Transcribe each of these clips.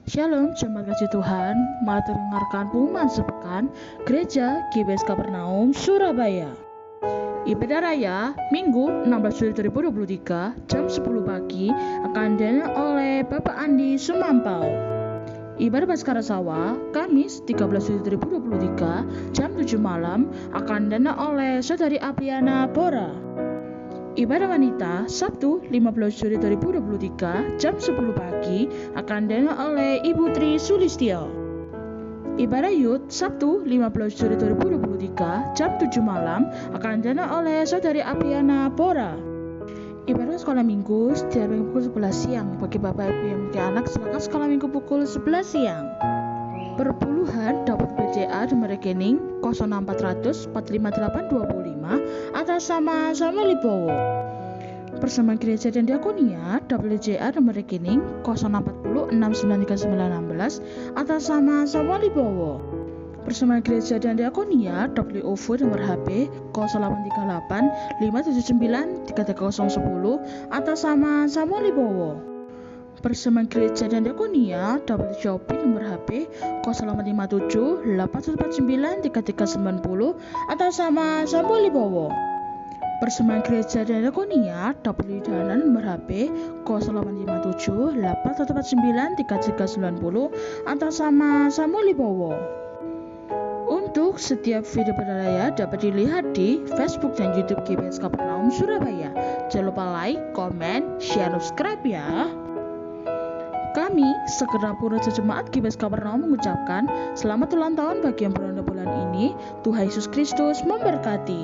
Shalom, jemaat kasih Tuhan. Mari dengarkan pengumuman sepekan Gereja GBS Kapernaum, Surabaya. Ibadah Raya Minggu 16 Juli 2023 jam 10 pagi akan diadakan oleh Bapak Andi Sumampau. Ibadah Paskara Sawah Kamis 13 Juli 2023 jam 7 malam akan diadakan oleh Saudari Apriana Bora. Ibadah Wanita Sabtu 15 Juli 2023 jam 10 pagi akan diadakan oleh Ibu Tri Sulistyo. Ibadah Youth Sabtu 15 Juli 2023 jam 7 malam akan diadakan oleh Saudari Apriana Bora. Ibadah Sekolah Minggu setiap minggu pukul 11 siang. Bagi Bapak Ibu yang memiliki anak, silakan sekolah minggu pukul 11 siang. Perpuluhan dapat BCA nomor rekening 06400 45825 atas nama Samuel Libowo. Persembahan Gereja dan Diakonia WJA nomor rekening 060 6939616 atas nama Samuel Libowo. Persembahan Gereja dan Diakonia WOVO nomor HP 0838 579 33010 atas nama Samuel Libowo. Persembahan Gereja dan Diakonia WJOP nomor HP 0857 8149 3390 atas nama Samuel Libowo. Persembahan Gereja dan Diakonia WDana nomor HP 0857 8149 3390 atas nama Samuel Libowo. Untuk setiap video Raya dapat dilihat di Facebook dan YouTube GBS Kapernaum Surabaya. Jangan lupa like, komen, share, subscribe ya. Kami, segenap pengurus jemaat GBS Kapernaum mengucapkan selamat ulang tahun bagi yang berada bulan ini. Tuhan Yesus Kristus memberkati.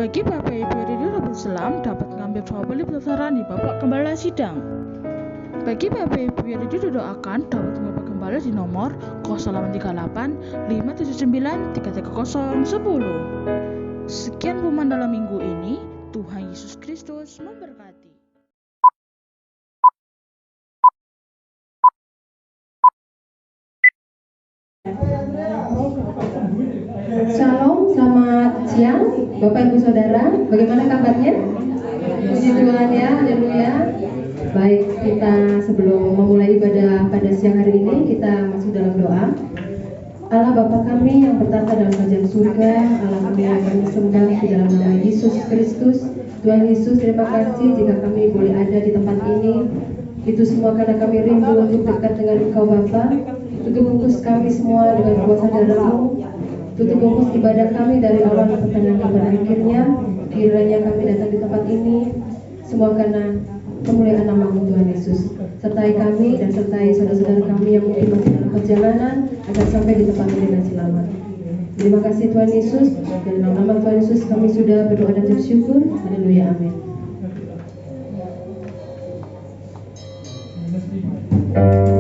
Bagi Bapak Ibu Radio Rabbul Selam dapat mengambil formulir pendaftaran di Bapak Gembala Sidang. Bagi Bapak Ibu yang didoakan dapat menghubungi Gembala di nomor 0838 579 33010. Sekian pengumuman dalam minggu ini. Tuhan Yesus Kristus memberkati. Shalom, selamat siang Bapak Ibu Saudara, bagaimana kabarnya? Puji Tuhan ya, haleluya. Baik, kita sebelum memulai ibadah pada siang hari ini, kita masuk dalam doa. Allah Bapa kami yang bertata dalam kerajaan surga, Allah kami yang kami sembah di dalam nama Yesus Kristus. Tuhan Yesus, terima kasih jika kami boleh ada di tempat ini. Itu semua karena kami rindu untuk dekat dengan Engkau Bapa. Tutup bungkus kami semua dengan kuasa darah-Mu. Tutup bungkus ibadah kami dari awal pertengahan kepada akhirnya. Kiranya kami datang di tempat ini semua karena kemuliaan nama-Mu Tuhan Yesus. Sertai kami dan sertai saudara-saudara kami yang mungkin masih dalam perjalanan agar sampai di tempat ini dengan selamat. Terima kasih Tuhan Yesus. Dan dalam nama Tuhan Yesus kami sudah berdoa dan bersyukur. Haleluya, amin. Masuk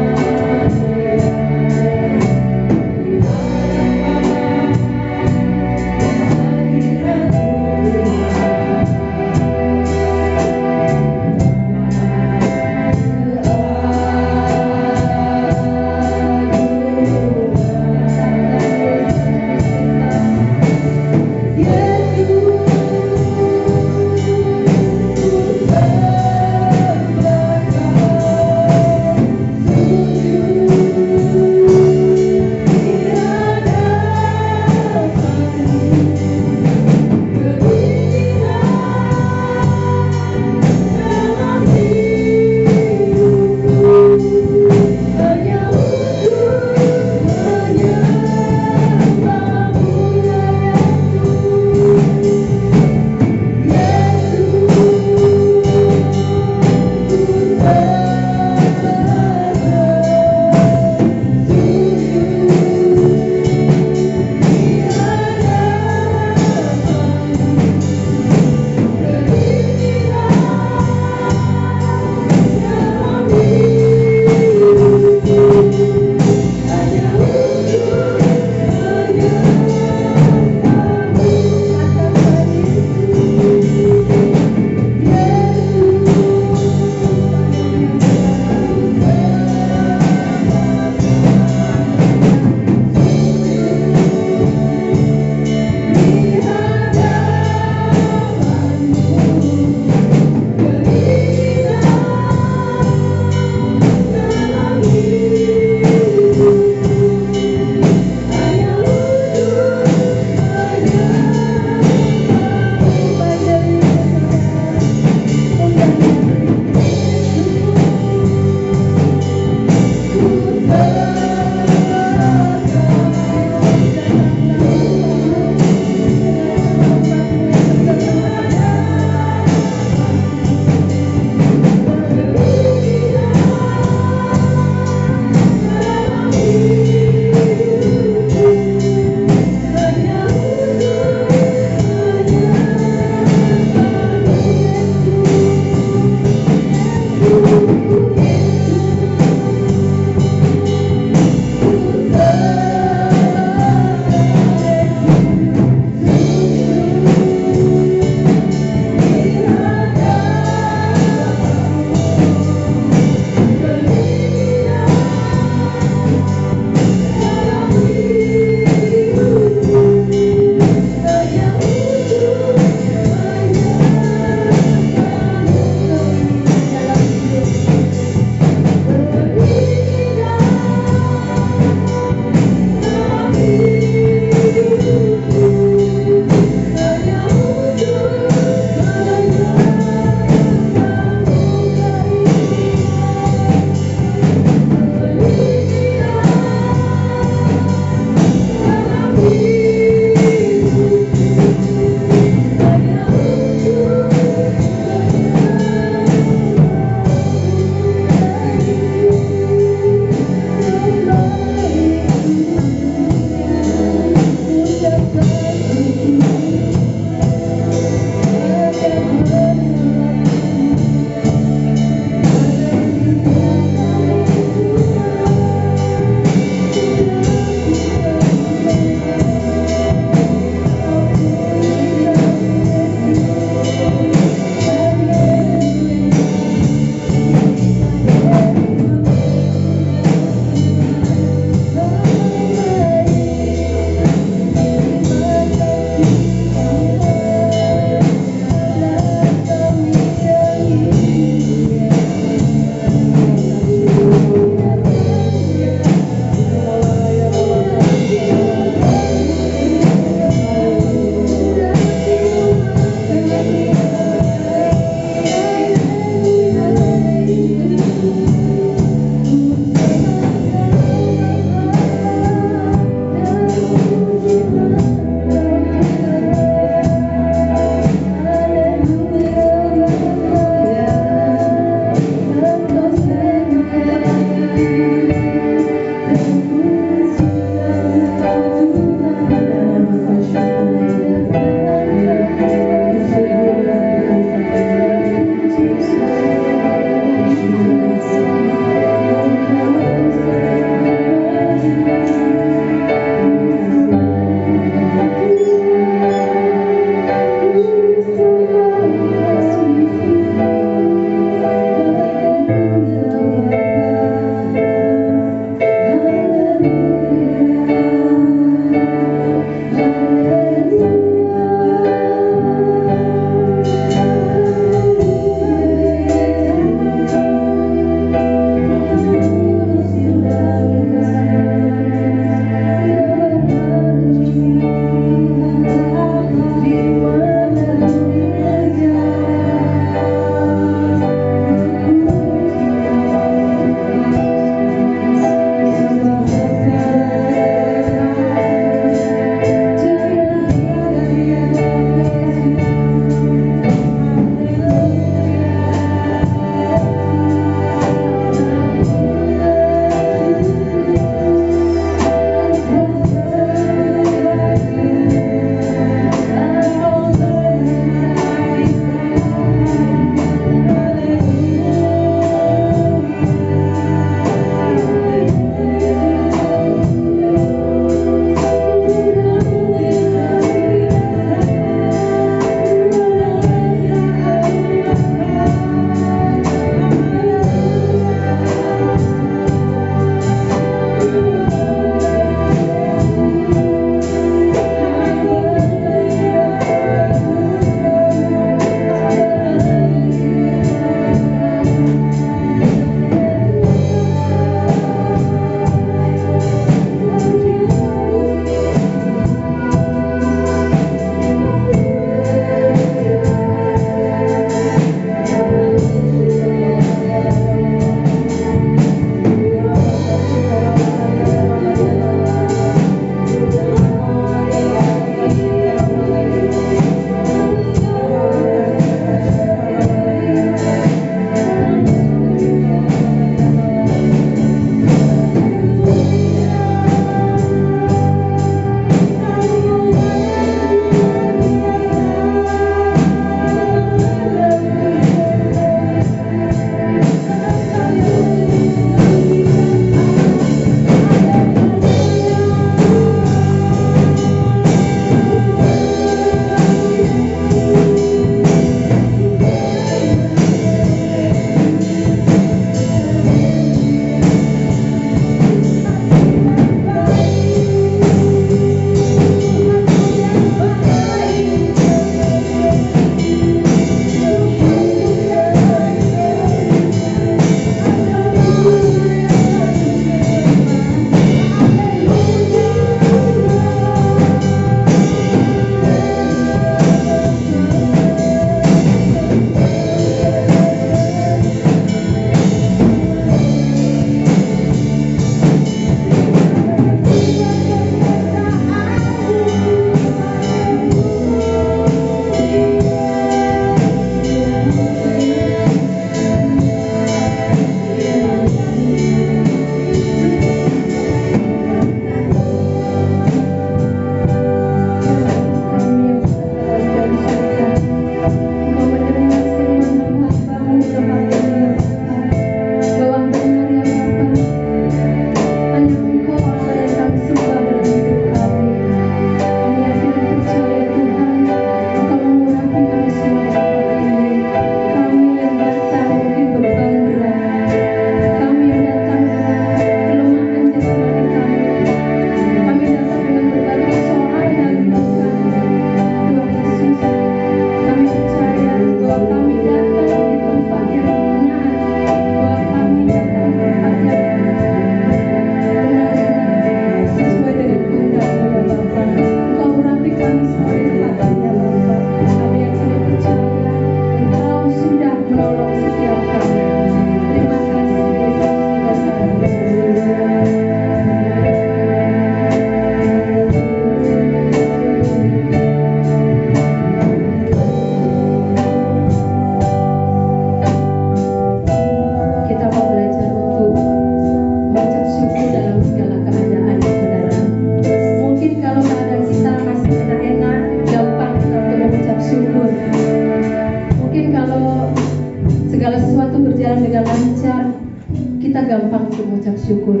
gampang untuk mengucap syukur.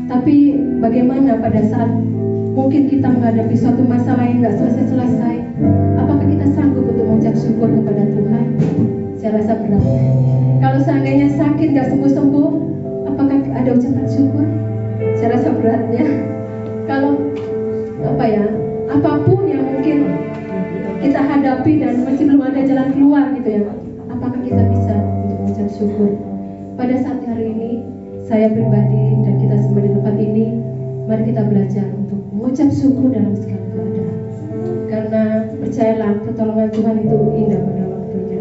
Tapi bagaimana pada saat mungkin kita menghadapi suatu masalah yang nggak selesai-selesai, apakah kita sanggup untuk mengucap syukur kepada Tuhan? Saya rasa berat. Kalau seandainya sakit nggak sembuh-sembuh, apakah ada ucapan syukur? Saya rasa berat ya. Kalau apapun yang mungkin kita hadapi dan masih belum ada jalan keluar gitu ya, apakah kita bisa untuk mengucap syukur? Pada saat hari ini, saya pribadi dan kita semua di tempat ini, mari kita belajar untuk mengucap syukur dalam segala keadaan. Karena percayalah, pertolongan Tuhan itu indah pada waktunya.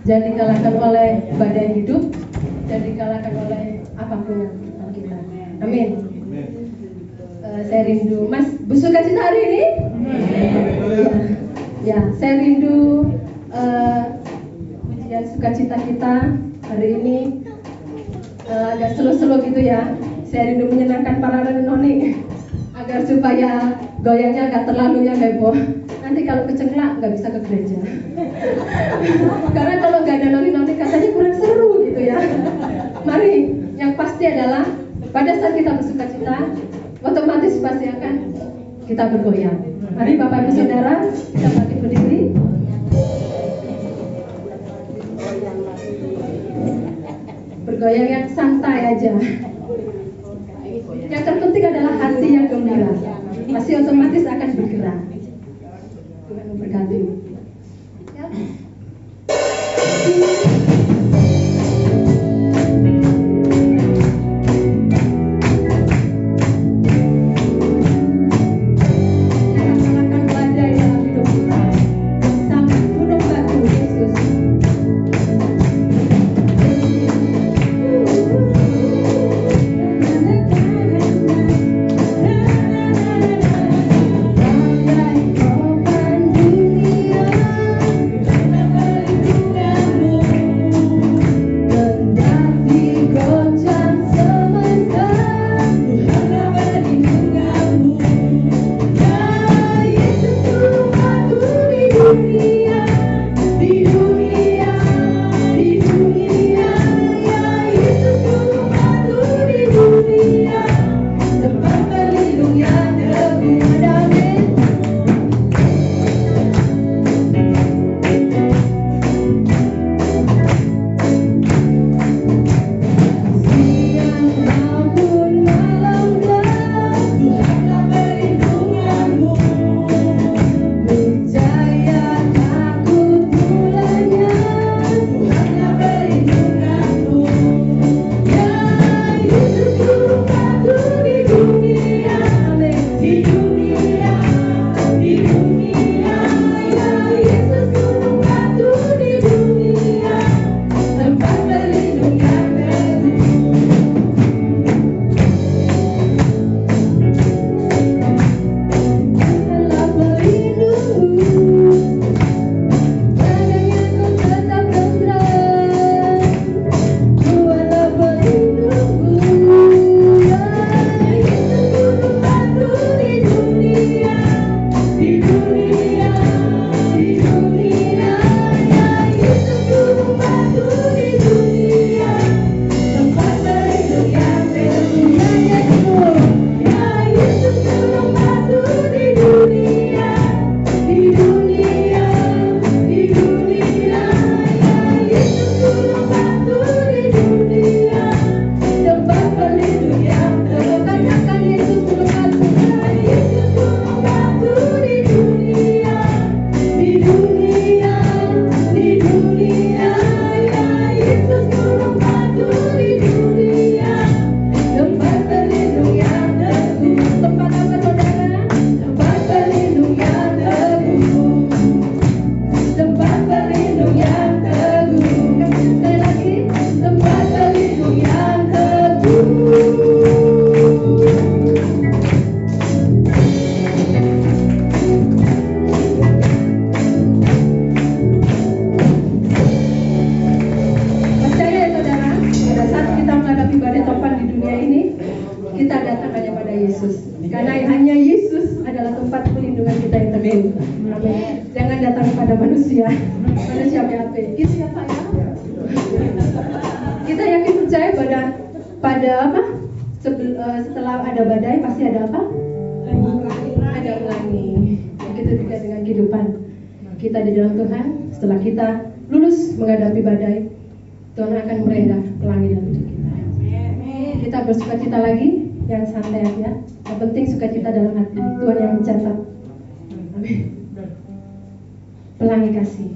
Jangan dikalahkan oleh badai hidup, dan dikalahkan oleh apapun yang depan kita. Amin. Saya rindu, Mas bersukacita hari ini? Ya, saya rindu pujian sukacita kita hari ini agak slow-slow gitu ya. Saya rindu menyenangkan para noni agar supaya goyangnya agak terlalu yang heboh. Nanti kalau kecengklak nggak bisa ke gereja. Karena kalau nggak ada noni-noni katanya kurang seru gitu ya. Mari, yang pasti adalah pada saat kita bersuka cita, otomatis pasti akan kita bergoyang. Mari Bapak Ibu Saudara, kita bangkit berdiri. Bergoyang yang santai aja. Yang terpenting adalah hati yang gembira. Pasti otomatis akan bergerak. Tuhan memberkati. Ya. Jangan datang kepada manusia PHP. Itu ya Pak ya. Kita yakin percaya pada apa? Setelah ada badai pasti ada apa? Ada pelangi. Begitu juga dengan kehidupan kita di dalam Tuhan. Setelah kita lulus menghadapi badai, Tuhan akan meredah pelangi dalam hidup kita. Kita bersukacita lagi, yang santai aja. Yang penting sukacita dalam hati. Tuhan yang mencatat. Amin. Pelangi kasih.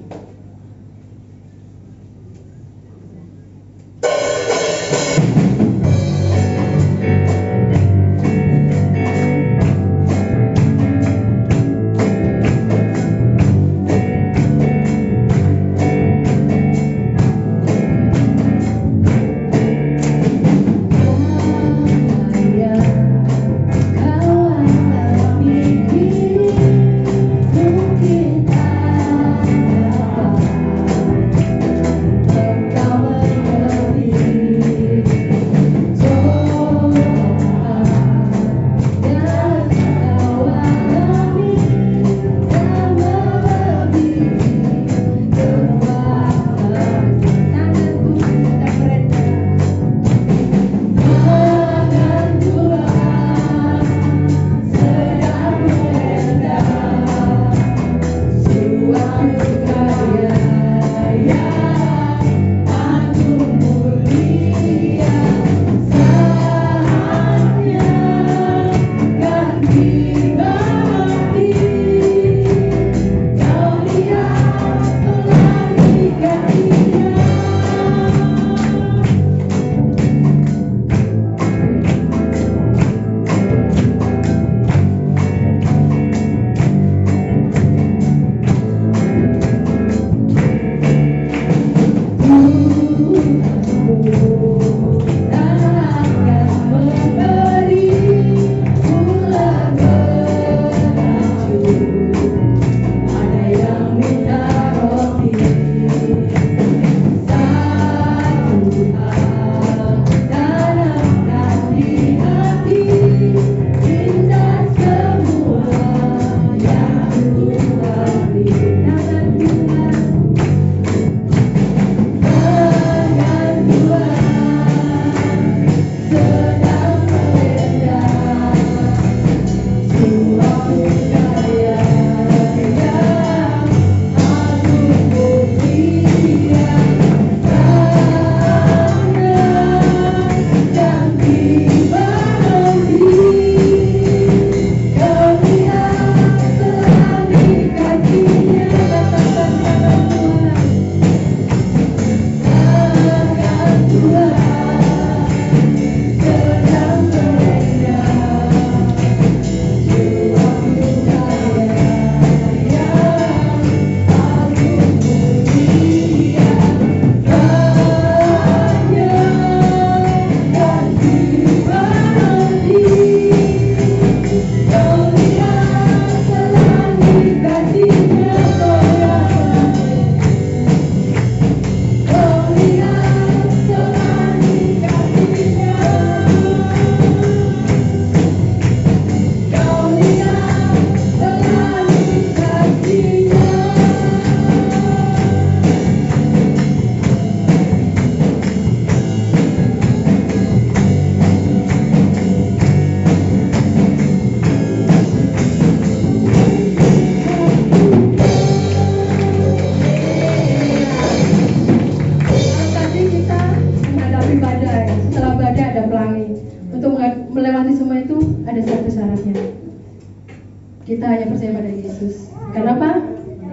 kita hanya percaya pada Yesus. Kenapa?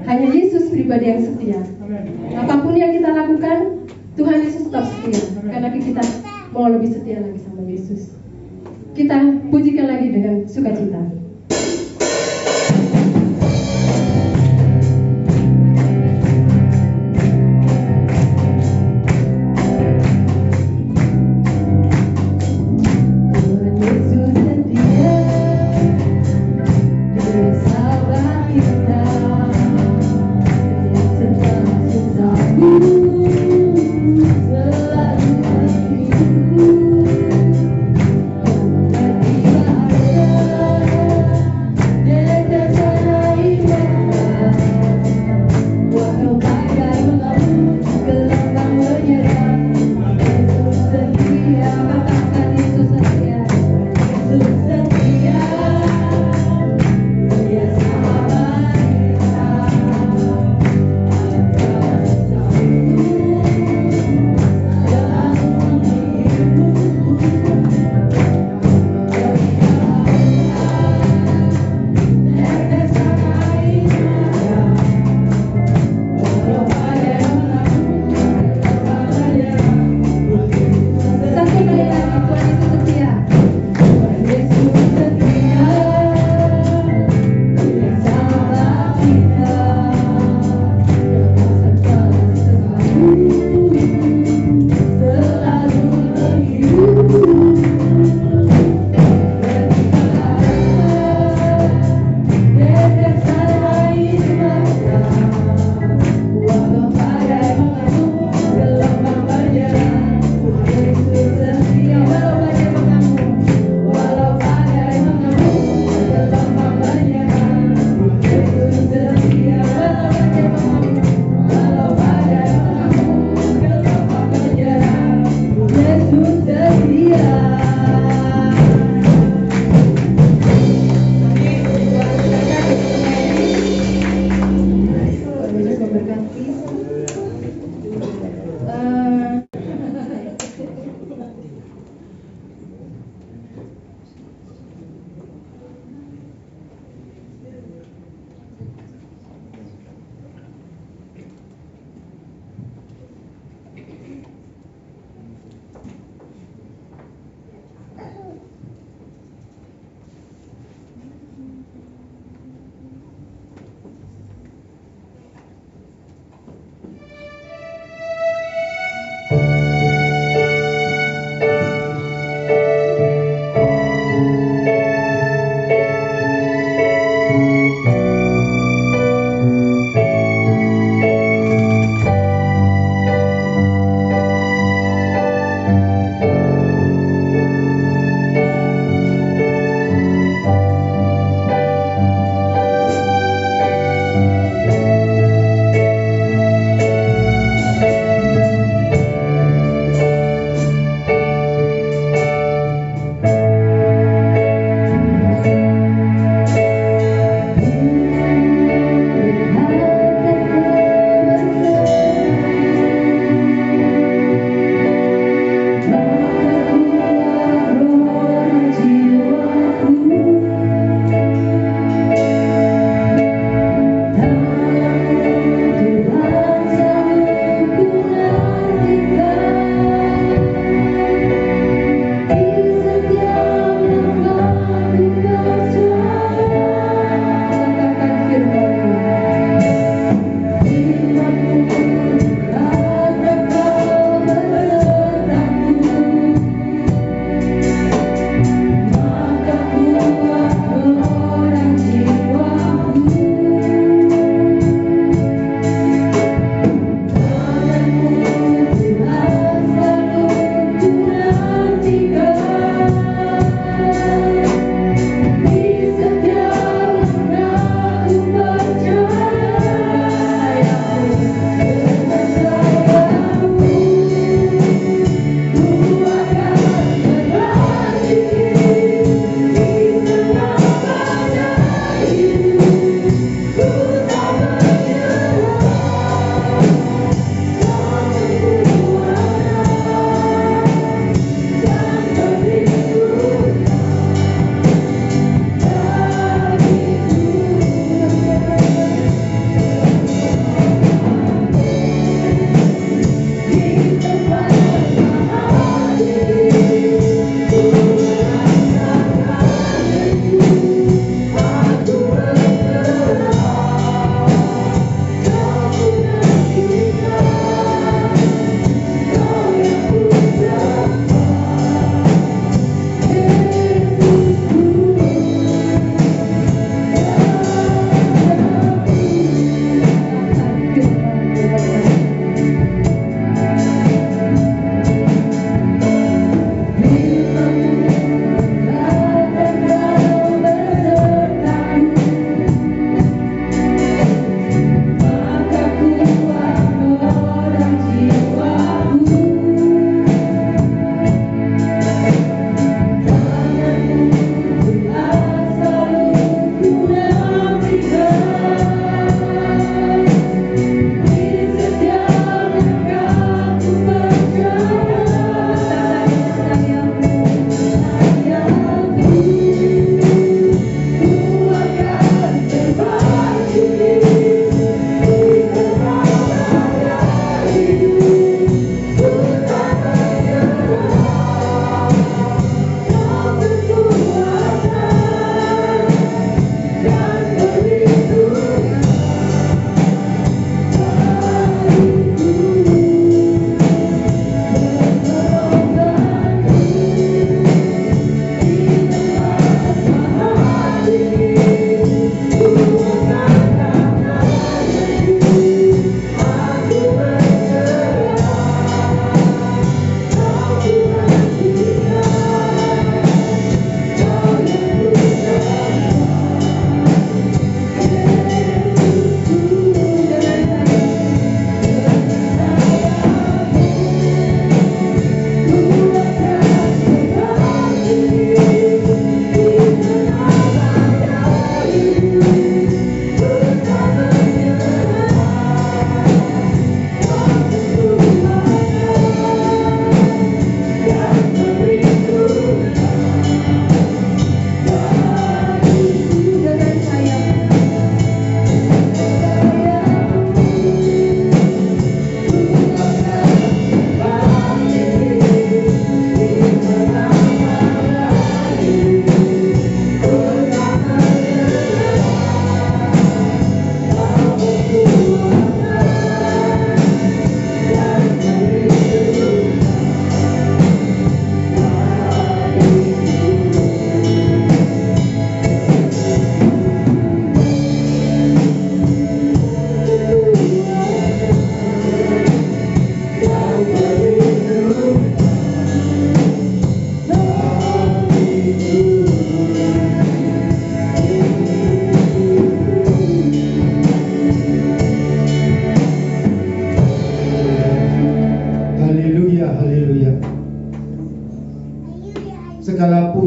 Hanya Yesus pribadi yang setia. Apapun yang kita lakukan, Tuhan Yesus tetap setia. Karena kita mau lebih setia lagi sama Yesus. Kita pujikan lagi dengan sukacita.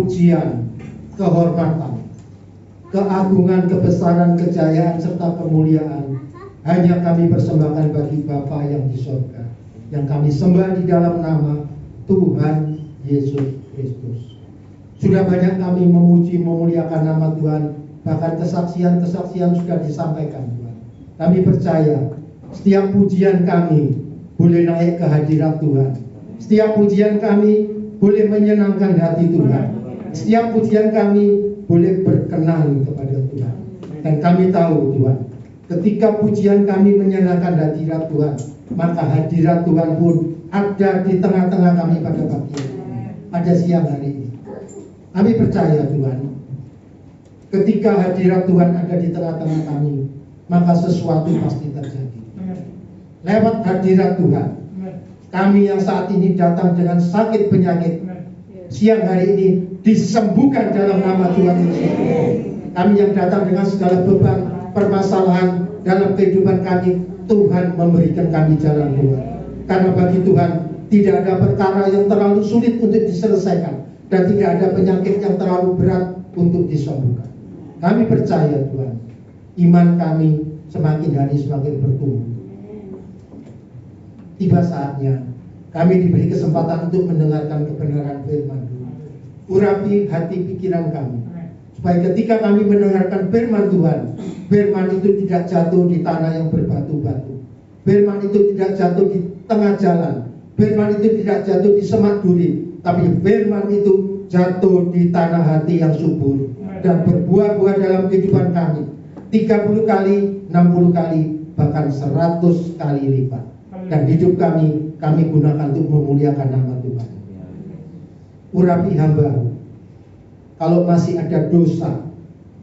pujian, kehormatan, keagungan, kebesaran, kejayaan, serta kemuliaan hanya kami persembahkan bagi Bapa yang di sorga, yang kami sembah di dalam nama Tuhan Yesus Kristus. Sudah banyak kami memuji, memuliakan nama Tuhan, bahkan kesaksian-kesaksian sudah disampaikan Tuhan. Kami percaya setiap pujian kami boleh naik ke hadirat Tuhan. Setiap pujian kami boleh menyenangkan hati Tuhan. Setiap pujian kami boleh berkenan kepada Tuhan. Dan kami tahu Tuhan, ketika pujian kami menyenangkan hadirat Tuhan, maka hadirat Tuhan pun ada di tengah-tengah kami pada pagi ini, pada siang hari ini. Kami percaya Tuhan, ketika hadirat Tuhan ada di tengah-tengah kami, maka sesuatu pasti terjadi. Lewat hadirat Tuhan, kami yang saat ini datang dengan sakit penyakit, siang hari ini disembuhkan dalam nama Tuhan Yesus. Kami yang datang dengan segala beban, permasalahan dalam kehidupan kami, Tuhan memberikan kami jalan keluar. Karena bagi Tuhan tidak ada perkara yang terlalu sulit untuk diselesaikan, dan tidak ada penyakit yang terlalu berat untuk disembuhkan. Kami percaya Tuhan, iman kami semakin hari semakin bertumbuh. Tiba saatnya kami diberi kesempatan untuk mendengarkan kebenaran firman Tuhan. Urapi hati pikiran kami, supaya ketika kami mendengarkan firman Tuhan, firman itu tidak jatuh di tanah yang berbatu-batu, firman itu tidak jatuh di tengah jalan, firman itu tidak jatuh di semak duri, tapi firman itu jatuh di tanah hati yang subur dan berbuah-buah dalam kehidupan kami 30 kali, 60 kali, bahkan 100 kali lipat. Dan hidup kami gunakan untuk memuliakan nama Tuhan. Urapi hamba, kalau masih ada dosa,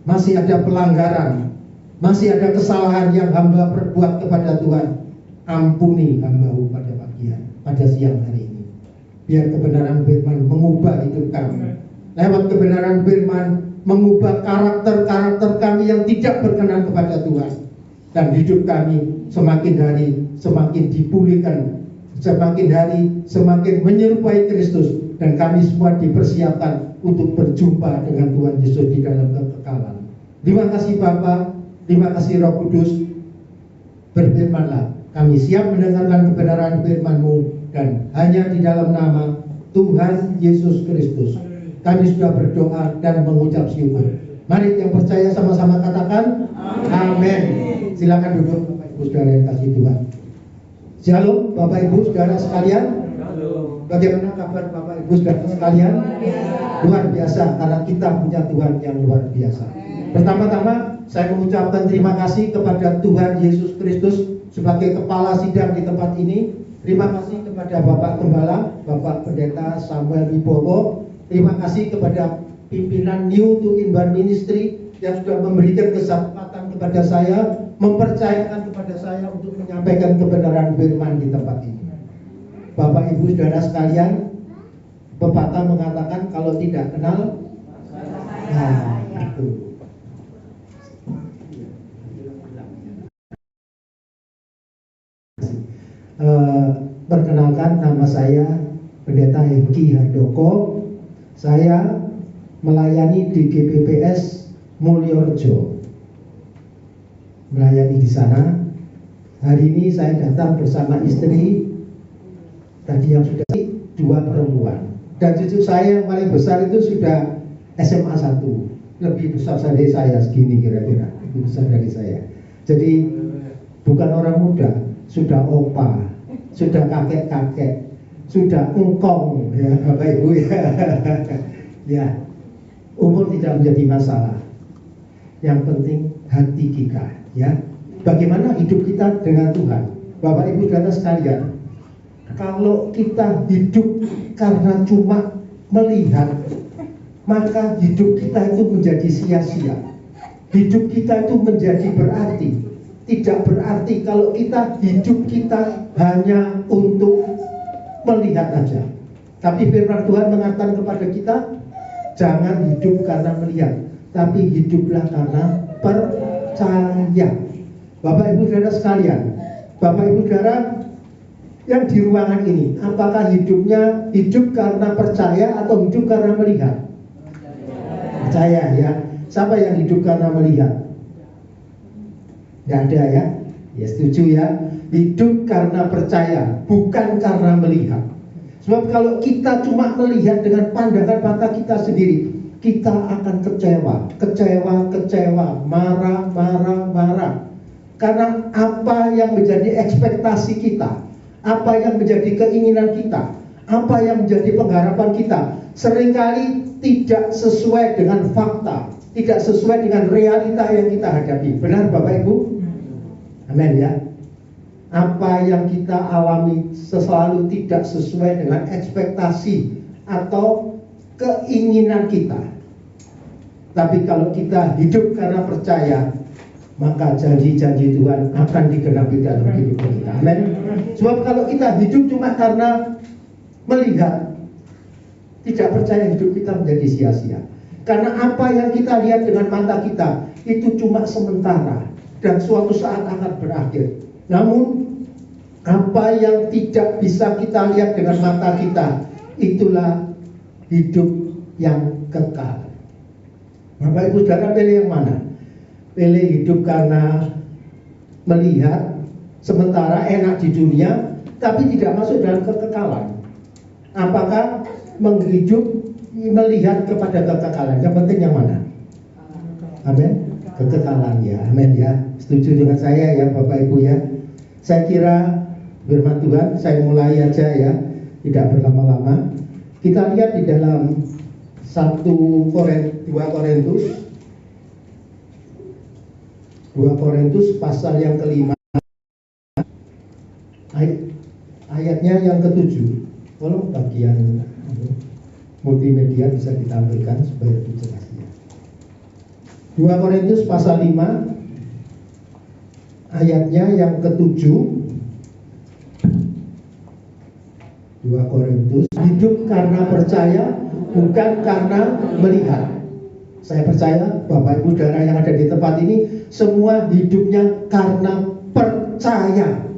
masih ada pelanggaran, masih ada kesalahan yang hamba perbuat kepada Tuhan, ampuni hamba-Mu pada siang hari ini. Biar kebenaran firman mengubah hidup kami. Lewat kebenaran firman mengubah karakter-karakter kami yang tidak berkenan kepada Tuhan. Dan hidup kami semakin hari semakin dipulihkan, semakin hari semakin menyerupai Kristus, dan kami semua dipersiapkan untuk berjumpa dengan Tuhan Yesus di dalam kekekalan. Terima kasih Bapa, terima kasih Roh Kudus. Berfirmanlah, kami siap mendengarkan kebenaran firman-Mu, dan hanya di dalam nama Tuhan Yesus Kristus kami sudah berdoa dan mengucap syukur. Mari yang percaya sama-sama katakan amin. Silakan duduk Bapak Ibu Saudara yang kasih Tuhan. Shalom Bapak Ibu Saudara sekalian. Bagaimana kabar Bapak Ibu Saudara sekalian? Luar biasa, karena kita punya Tuhan yang luar biasa. Pertama-tama saya mengucapkan terima kasih kepada Tuhan Yesus Kristus sebagai kepala sidang di tempat ini. Terima kasih kepada Bapak Gembala, Bapak Pendeta Samuel Wibowo. Terima kasih kepada pimpinan New to Inbar Ministry yang sudah memberikan kesempatan kepada saya, mempercayakan kepada saya untuk menyampaikan kebenaran firman di tempat ini. Bapak Ibu Saudara sekalian, pepatah mengatakan kalau tidak kenal, nah itu. Perkenalkan, nama saya Pendeta Hengki Handoko. Saya melayani di GPPS Mulyorejo, melayani di sana. Hari ini saya datang bersama istri, tadi yang sudah 2 perempuan, dan cucu saya yang paling besar itu sudah SMA 1, lebih besar dari saya, segini kira-kira, lebih besar dari saya. Jadi bukan orang muda, sudah opa, sudah kakek-kakek, sudah engkong, ya Bapak Ibu ya. Ya, umur tidak menjadi masalah. Yang penting hati kita, ya. Bagaimana hidup kita dengan Tuhan, Bapak Ibu Saudara sekalian. Kalau kita hidup karena cuma melihat, maka hidup kita itu menjadi sia-sia. Hidup kita itu menjadi berarti. Tidak berarti kalau kita hidup kita hanya untuk melihat aja. Tapi firman Tuhan mengatakan kepada kita, jangan hidup karena melihat, tapi hiduplah karena percaya. Bapak Ibu Saudara sekalian, Bapak Ibu Saudara yang di ruangan ini, apakah hidupnya hidup karena percaya atau hidup karena melihat? Percaya ya. Siapa yang hidup karena melihat? Nggak ada ya? Ya setuju ya. Hidup karena percaya, bukan karena melihat. Sebab kalau kita cuma melihat dengan pandangan mata kita sendiri, kita akan kecewa, marah. Karena apa yang menjadi ekspektasi kita, apa yang menjadi keinginan kita, apa yang menjadi pengharapan kita, seringkali tidak sesuai dengan fakta, tidak sesuai dengan realita yang kita hadapi. Benar Bapak Ibu? Amin ya. Apa yang kita alami selalu tidak sesuai dengan ekspektasi atau keinginan kita. Tapi kalau kita hidup karena percaya, maka janji-janji Tuhan akan digenapi dalam kehidupan kita. Amin. Sebab kalau kita hidup cuma karena melihat, tidak percaya, hidup kita menjadi sia-sia. Karena apa yang kita lihat dengan mata kita itu cuma sementara dan suatu saat akan berakhir. Namun apa yang tidak bisa kita lihat dengan mata kita, itulah hidup yang kekal. Bapak Ibu Saudara, pilih yang mana? Pilih hidup karena melihat sementara enak di dunia, tapi tidak masuk dalam kekekalan. Apakah melihat kepada kekekalan? Yang penting yang mana? Amin. Kekekalan ya, amin ya. Setuju dengan saya ya Bapak Ibu ya. Saya kira firman Tuhan, saya mulai aja ya, tidak berlama-lama. Kita lihat di dalam 2 Korintus pasal yang ke-5, ayatnya yang ke-7. Tolong bagian multimedia bisa ditampilkan supaya lebih jelas ya. 2 Korintus pasal 5 ayatnya yang ke-7. 2 Korintus, hidup karena percaya, bukan karena melihat. Saya percaya Bapak Ibu Saudara yang ada di tempat ini semua hidupnya karena percaya,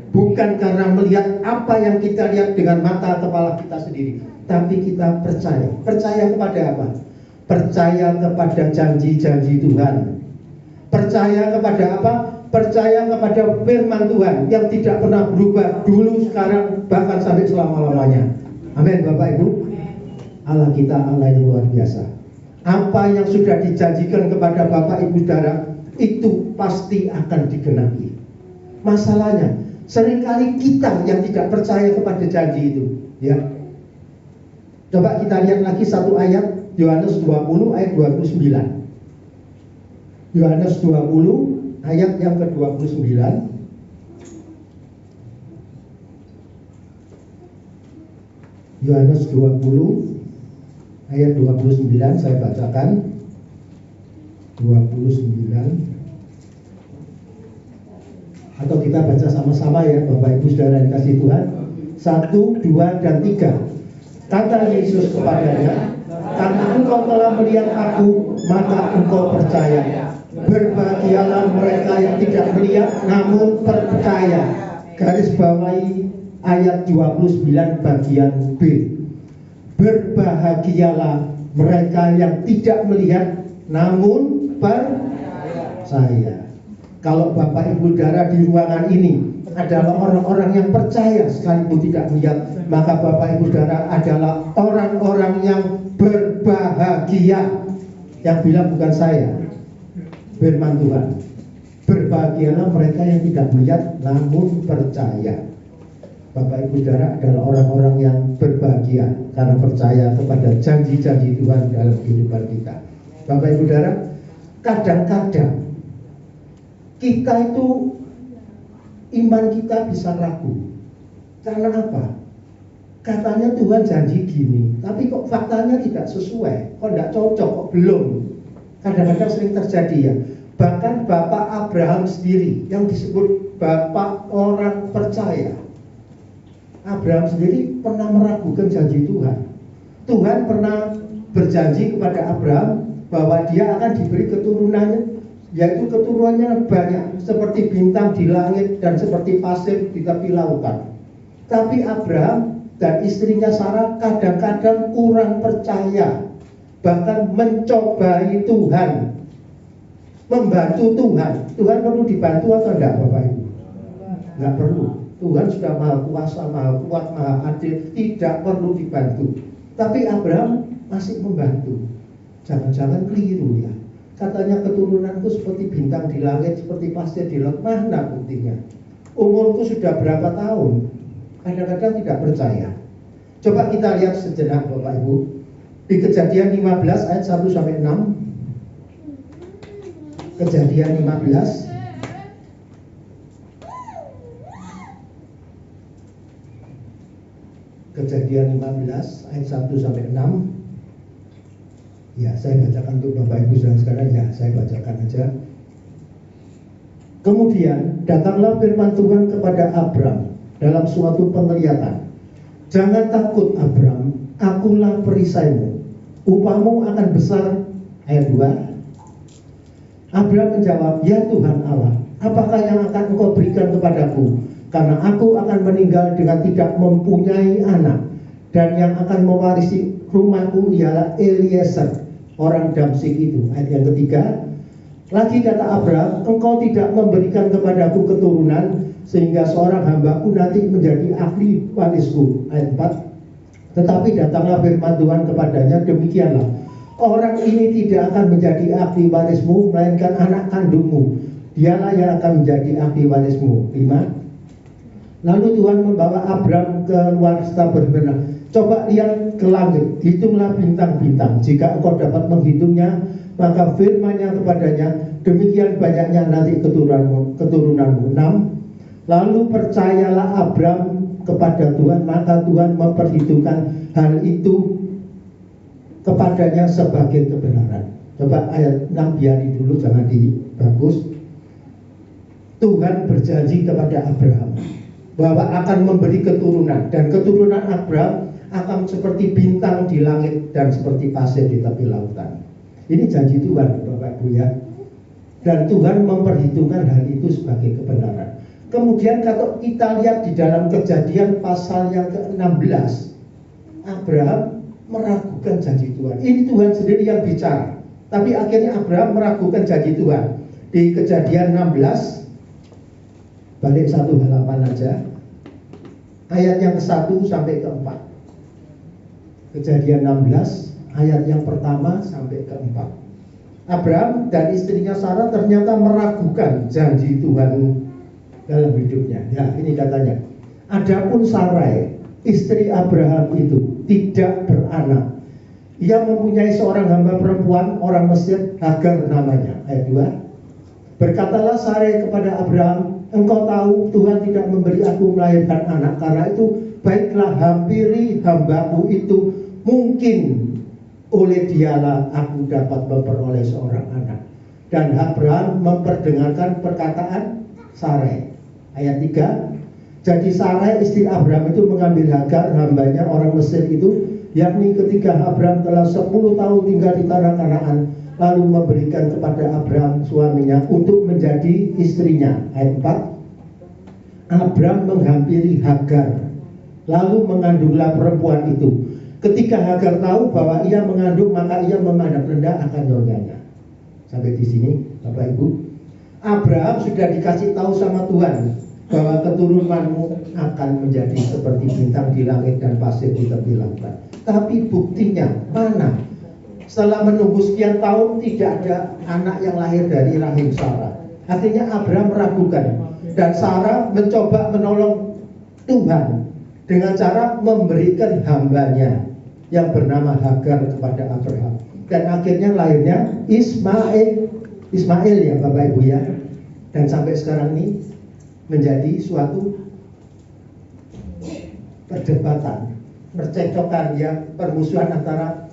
bukan karena melihat apa yang kita lihat dengan mata kepala kita sendiri, tapi kita percaya. Percaya kepada apa? Percaya kepada janji-janji Tuhan. Percaya kepada apa? Percaya kepada firman Tuhan yang tidak pernah berubah dulu, sekarang, bahkan sampai selama-lamanya. Amin Bapak Ibu. Allah kita Allah yang luar biasa. Apa yang sudah dijanjikan kepada Bapak Ibu Saudara itu pasti akan digenapi. Masalahnya seringkali kita yang tidak percaya kepada janji itu ya. Coba kita lihat lagi satu ayat, Yohanes 20 ayat 29. Yohanes 20 ayat yang ke-29. Yohanes 20 ayat 29 saya bacakan. 29. Atau kita baca sama-sama ya Bapak Ibu Saudara yang kasih Tuhan. 1, 2, dan 3. Kata Yesus kepadanya, karena engkau telah melihat aku, maka engkau percaya. Berbahagialah mereka yang tidak melihat namun percaya. Garis bawahi ayat 29 bagian B. Berbahagialah mereka yang tidak melihat namun percaya. Kalau Bapak Ibu Saudara di ruangan ini adalah orang-orang yang percaya sekalipun tidak melihat, maka Bapak Ibu Saudara adalah orang-orang yang berbahagia. Yang bilang bukan saya, firman Tuhan. Berbahagialah mereka yang tidak melihat namun percaya. Bapak Ibu Saudara adalah orang-orang yang berbahagia karena percaya kepada janji-janji Tuhan dalam kehidupan kita. Bapak Ibu Saudara, kadang-kadang kita itu iman kita bisa ragu. Karena apa? Katanya Tuhan janji gini, tapi kok faktanya tidak sesuai, kok tidak cocok, kok belum. Kadang-kadang sering terjadi ya. Bahkan Bapak Abraham sendiri yang disebut Bapak orang percaya, Abraham sendiri pernah meragukan janji Tuhan. Tuhan pernah berjanji kepada Abraham bahwa dia akan diberi keturunannya, yaitu keturunannya banyak seperti bintang di langit dan seperti pasir di tepi lautan. Tapi Abraham dan istrinya Sarah kadang-kadang kurang percaya bahkan mencobai Tuhan, membantu Tuhan. Tuhan perlu dibantu atau enggak, Bapak Ibu? Enggak perlu. Tuhan sudah maha kuasa, maha kuat, maha adil, tidak perlu dibantu. Tapi Abraham masih membantu. Jangan-jangan keliru ya. Katanya keturunanku seperti bintang di langit, seperti pasir di laut. Mana buktinya? Umurku sudah berapa tahun? Kadang-kadang tidak percaya. Coba kita lihat sejenak Bapak Ibu. Di Kejadian 15 ayat 1 sampai 6. Kejadian 15. Kejadian 15 ayat 1 sampai 6. Ya, saya bacakan untuk Bapak Ibu sekarang ya, saya bacakan aja. Kemudian datanglah firman Tuhan kepada Abram dalam suatu penglihatan. Jangan takut Abram, akulah perisaimu. Upahmu akan besar. Ayat 2. Abram menjawab, ya Tuhan Allah, apakah yang akan engkau berikan kepadaku? Karena aku akan meninggal dengan tidak mempunyai anak. Dan yang akan mewarisi rumahku ialah Eliezer, orang Damsik itu. Ayat yang ketiga. Lagi kata Abram, engkau tidak memberikan kepadaku keturunan, sehingga seorang hambaku nanti menjadi ahli warisku. Ayat 4. Tetapi datanglah firman Tuhan kepadanya, demikianlah, orang ini tidak akan menjadi ahli warismu, melainkan anak kandungmu. Dialah yang akan menjadi ahli warismu. 5. Lalu Tuhan membawa Abram keluar serta berfirman, coba lihat ke langit, hitunglah bintang-bintang. Jika engkau dapat menghitungnya, maka firman-Nya kepadanya, demikian banyaknya nanti keturunanmu. 6. Lalu percayalah Abram kepada Tuhan, maka Tuhan memperhitungkan hal itu kepadanya sebagai kebenaran. Coba ayat 6 biarin dulu, jangan dibahas. Tuhan berjanji kepada Abraham bahwa akan memberi keturunan, dan keturunan Abraham akan seperti bintang di langit dan seperti pasir di tepi lautan. Ini janji Tuhan, Bapak Ibu ya. Dan Tuhan memperhitungkan hal itu sebagai kebenaran. Kemudian kalau kita lihat di dalam Kejadian pasal yang ke-16, Abraham meragukan janji Tuhan. Ini Tuhan sendiri yang bicara, tapi akhirnya Abraham meragukan janji Tuhan. Di Kejadian 16, balik satu halaman aja, ayat yang ke-1 sampai ke-4. Kejadian 16 ayat yang pertama sampai ke-4. Abraham dan istrinya Sarah ternyata meragukan janji Tuhan dalam hidupnya. Ya, ini katanya, adapun Sarai, istri Abraham itu tidak beranak. Ia mempunyai seorang hamba perempuan orang Mesir, Hagar namanya. Ayat 2. Berkatalah Sarai kepada Abraham, engkau tahu Tuhan tidak memberi aku melahirkan anak, karena itu baiklah hampiri hambaku itu, mungkin oleh dialah aku dapat memperoleh seorang anak. Dan Abraham memperdengarkan perkataan Sarai. Ayat 3. Jadi Sarai istri Abraham itu mengambil Hagar hambanya orang Mesir itu, yakni ketika Abraham telah 10 tahun tinggal di tanah Kanaan, lalu memberikan kepada Abraham suaminya untuk menjadi istrinya. Ayat 4. Abraham menghampiri Hagar, lalu mengandunglah perempuan itu. Ketika Hagar tahu bahwa ia mengandung, maka ia memandang rendah akan nyonyanya. Sampai di sini, Bapak Ibu. Abraham sudah dikasih tahu sama Tuhan bahwa keturunanmu akan menjadi seperti bintang di langit dan pasir di tepi lautan. Tapi buktinya mana? Setelah menunggu sekian tahun tidak ada anak yang lahir dari rahim Sarah. Akhirnya Abraham meragukan, dan Sarah mencoba menolong Tuhan dengan cara memberikan hambanya yang bernama Hagar kepada Abraham. Dan akhirnya lahirnya Ismail ya Bapak Ibu ya. Dan sampai sekarang ini menjadi suatu perdebatan, percekcokan ya, permusuhan antara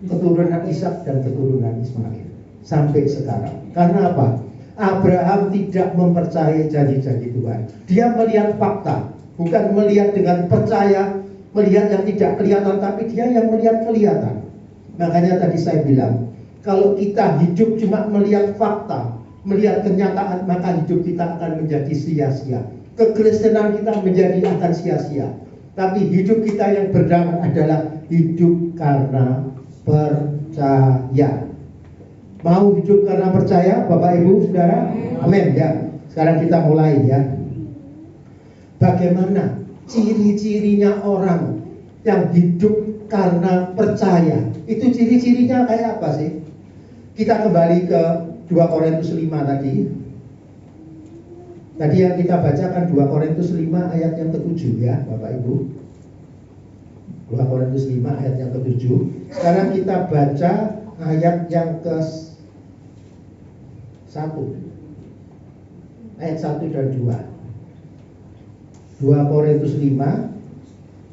keturunan Ishak dan keturunan Ismail sampai sekarang. Karena apa? Abraham tidak mempercayai janji-janji Tuhan. Dia melihat fakta, bukan melihat dengan percaya, melihat yang tidak kelihatan, tapi dia yang melihat kelihatan. Makanya tadi saya bilang, kalau kita hidup cuma melihat fakta, melihat kenyataan, maka hidup kita akan menjadi sia-sia. Kekristenan kita menjadi akan sia-sia. Tapi hidup kita yang berdamai adalah hidup karena percaya. percaya. Mau hidup karena percaya, Bapak Ibu Saudara? Amin ya. Sekarang kita mulai ya. Bagaimana ciri-cirinya orang yang hidup karena percaya? Itu ciri-cirinya kayak apa sih? Kita kembali ke 2 Korintus 5 tadi. Tadi yang kita bacakan 2 Korintus 5 ayat yang ke-7 ya, Bapak Ibu. 2 Korintus 5 ayat yang ke-7. Sekarang kita baca ayat yang ke-1. Ayat 1 dan 2. 2 Korintus 5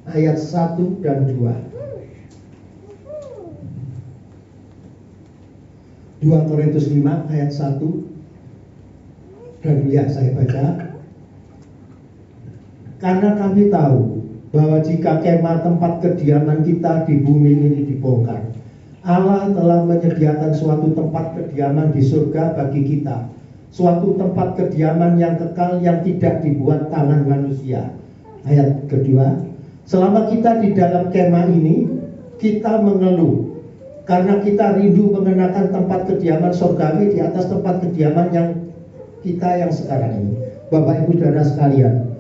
ayat 1 dan 2. 2 Korintus 5 ayat 1 dan 2 saya baca. Karena kami tahu bahwa jika kemah tempat kediaman kita di bumi ini dibongkar, Allah telah menyediakan suatu tempat kediaman di surga bagi kita, suatu tempat kediaman yang kekal yang tidak dibuat tangan manusia. Ayat kedua, selama kita di dalam kemah ini, kita mengeluh karena kita rindu mengenakan tempat kediaman surgawi di atas tempat kediaman yang kita yang sekarang ini. Bapak Ibu Saudara sekalian,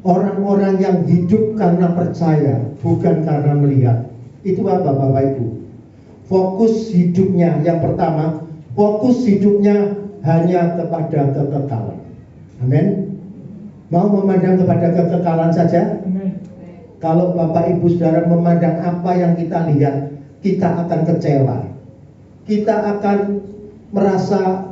orang-orang yang hidup karena percaya, bukan karena melihat. Itu apa Bapak Ibu? Fokus hidupnya yang pertama, fokus hidupnya hanya kepada kekekalan. Amin. Mau memandang kepada kekekalan saja? Kalau Bapak Ibu Saudara memandang apa yang kita lihat, kita akan kecewa. Kita akan merasa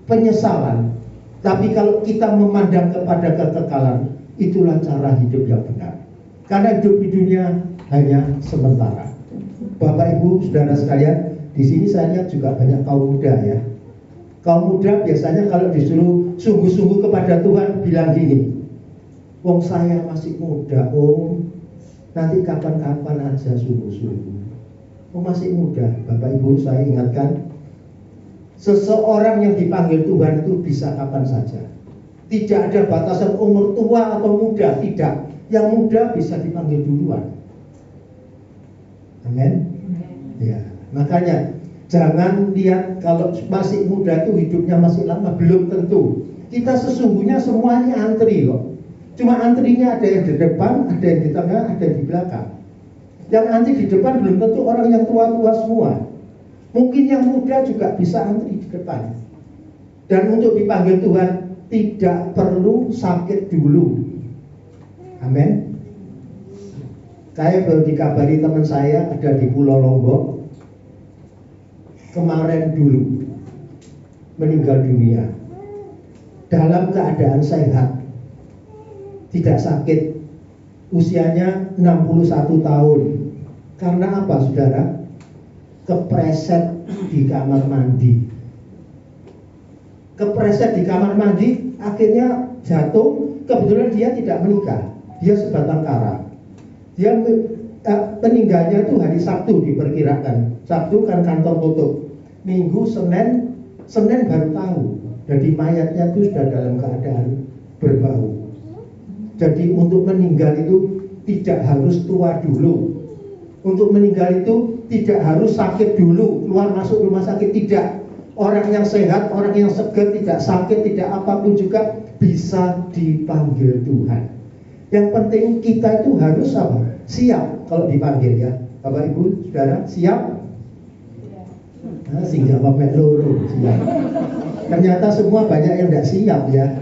penyesalan. Tapi kalau kita memandang kepada kekekalan, itulah cara hidup yang benar. Karena hidup di dunia hanya sementara. Bapak Ibu Saudara sekalian, di sini saya lihat juga banyak kaum muda ya. Kaum muda biasanya kalau disuruh sungguh-sungguh kepada Tuhan bilang gini, wong saya masih muda om, nanti kapan-kapan aja sungguh-sungguh. Oh masih muda. Bapak Ibu saya ingatkan, seseorang yang dipanggil Tuhan itu bisa kapan saja. Tidak ada batasan umur tua atau muda, tidak. Yang muda bisa dipanggil duluan. Amin. Ya, makanya jangan lihat kalau masih muda itu hidupnya masih lama, belum tentu. Kita sesungguhnya semuanya antri kok. Cuma antrinya ada yang di depan, ada yang di tengah, ada yang di belakang. Yang antri di depan belum tentu orang yang tua-tua semua. Mungkin yang muda juga bisa antri di depan. Dan untuk dipanggil Tuhan tidak perlu sakit dulu. Amin. Saya baru dikabari teman saya ada di Pulau Lombok. Kemarin dulu meninggal dunia dalam keadaan sehat, tidak sakit, usianya 61 tahun. Karena apa saudara? Kepreset di kamar mandi. Kepreset di kamar mandi, akhirnya jatuh. Kebetulan dia tidak menikah, dia sebatang kara. Dia meninggalnya itu hari Sabtu diperkirakan. Sabtu kan kantor tutup. Minggu, Senin baru tahu. Jadi mayatnya itu sudah dalam keadaan berbau. Jadi untuk meninggal itu tidak harus tua dulu. Untuk meninggal itu tidak harus sakit dulu, keluar masuk rumah sakit, tidak. Orang yang sehat, orang yang segar, tidak sakit, tidak apapun juga bisa dipanggil Tuhan. Yang penting kita itu harus apa? Siap kalau dipanggil ya. Bapak Ibu Saudara, siap? Sing jawab mek loro, siap. Ternyata semua banyak yang tidak siap ya.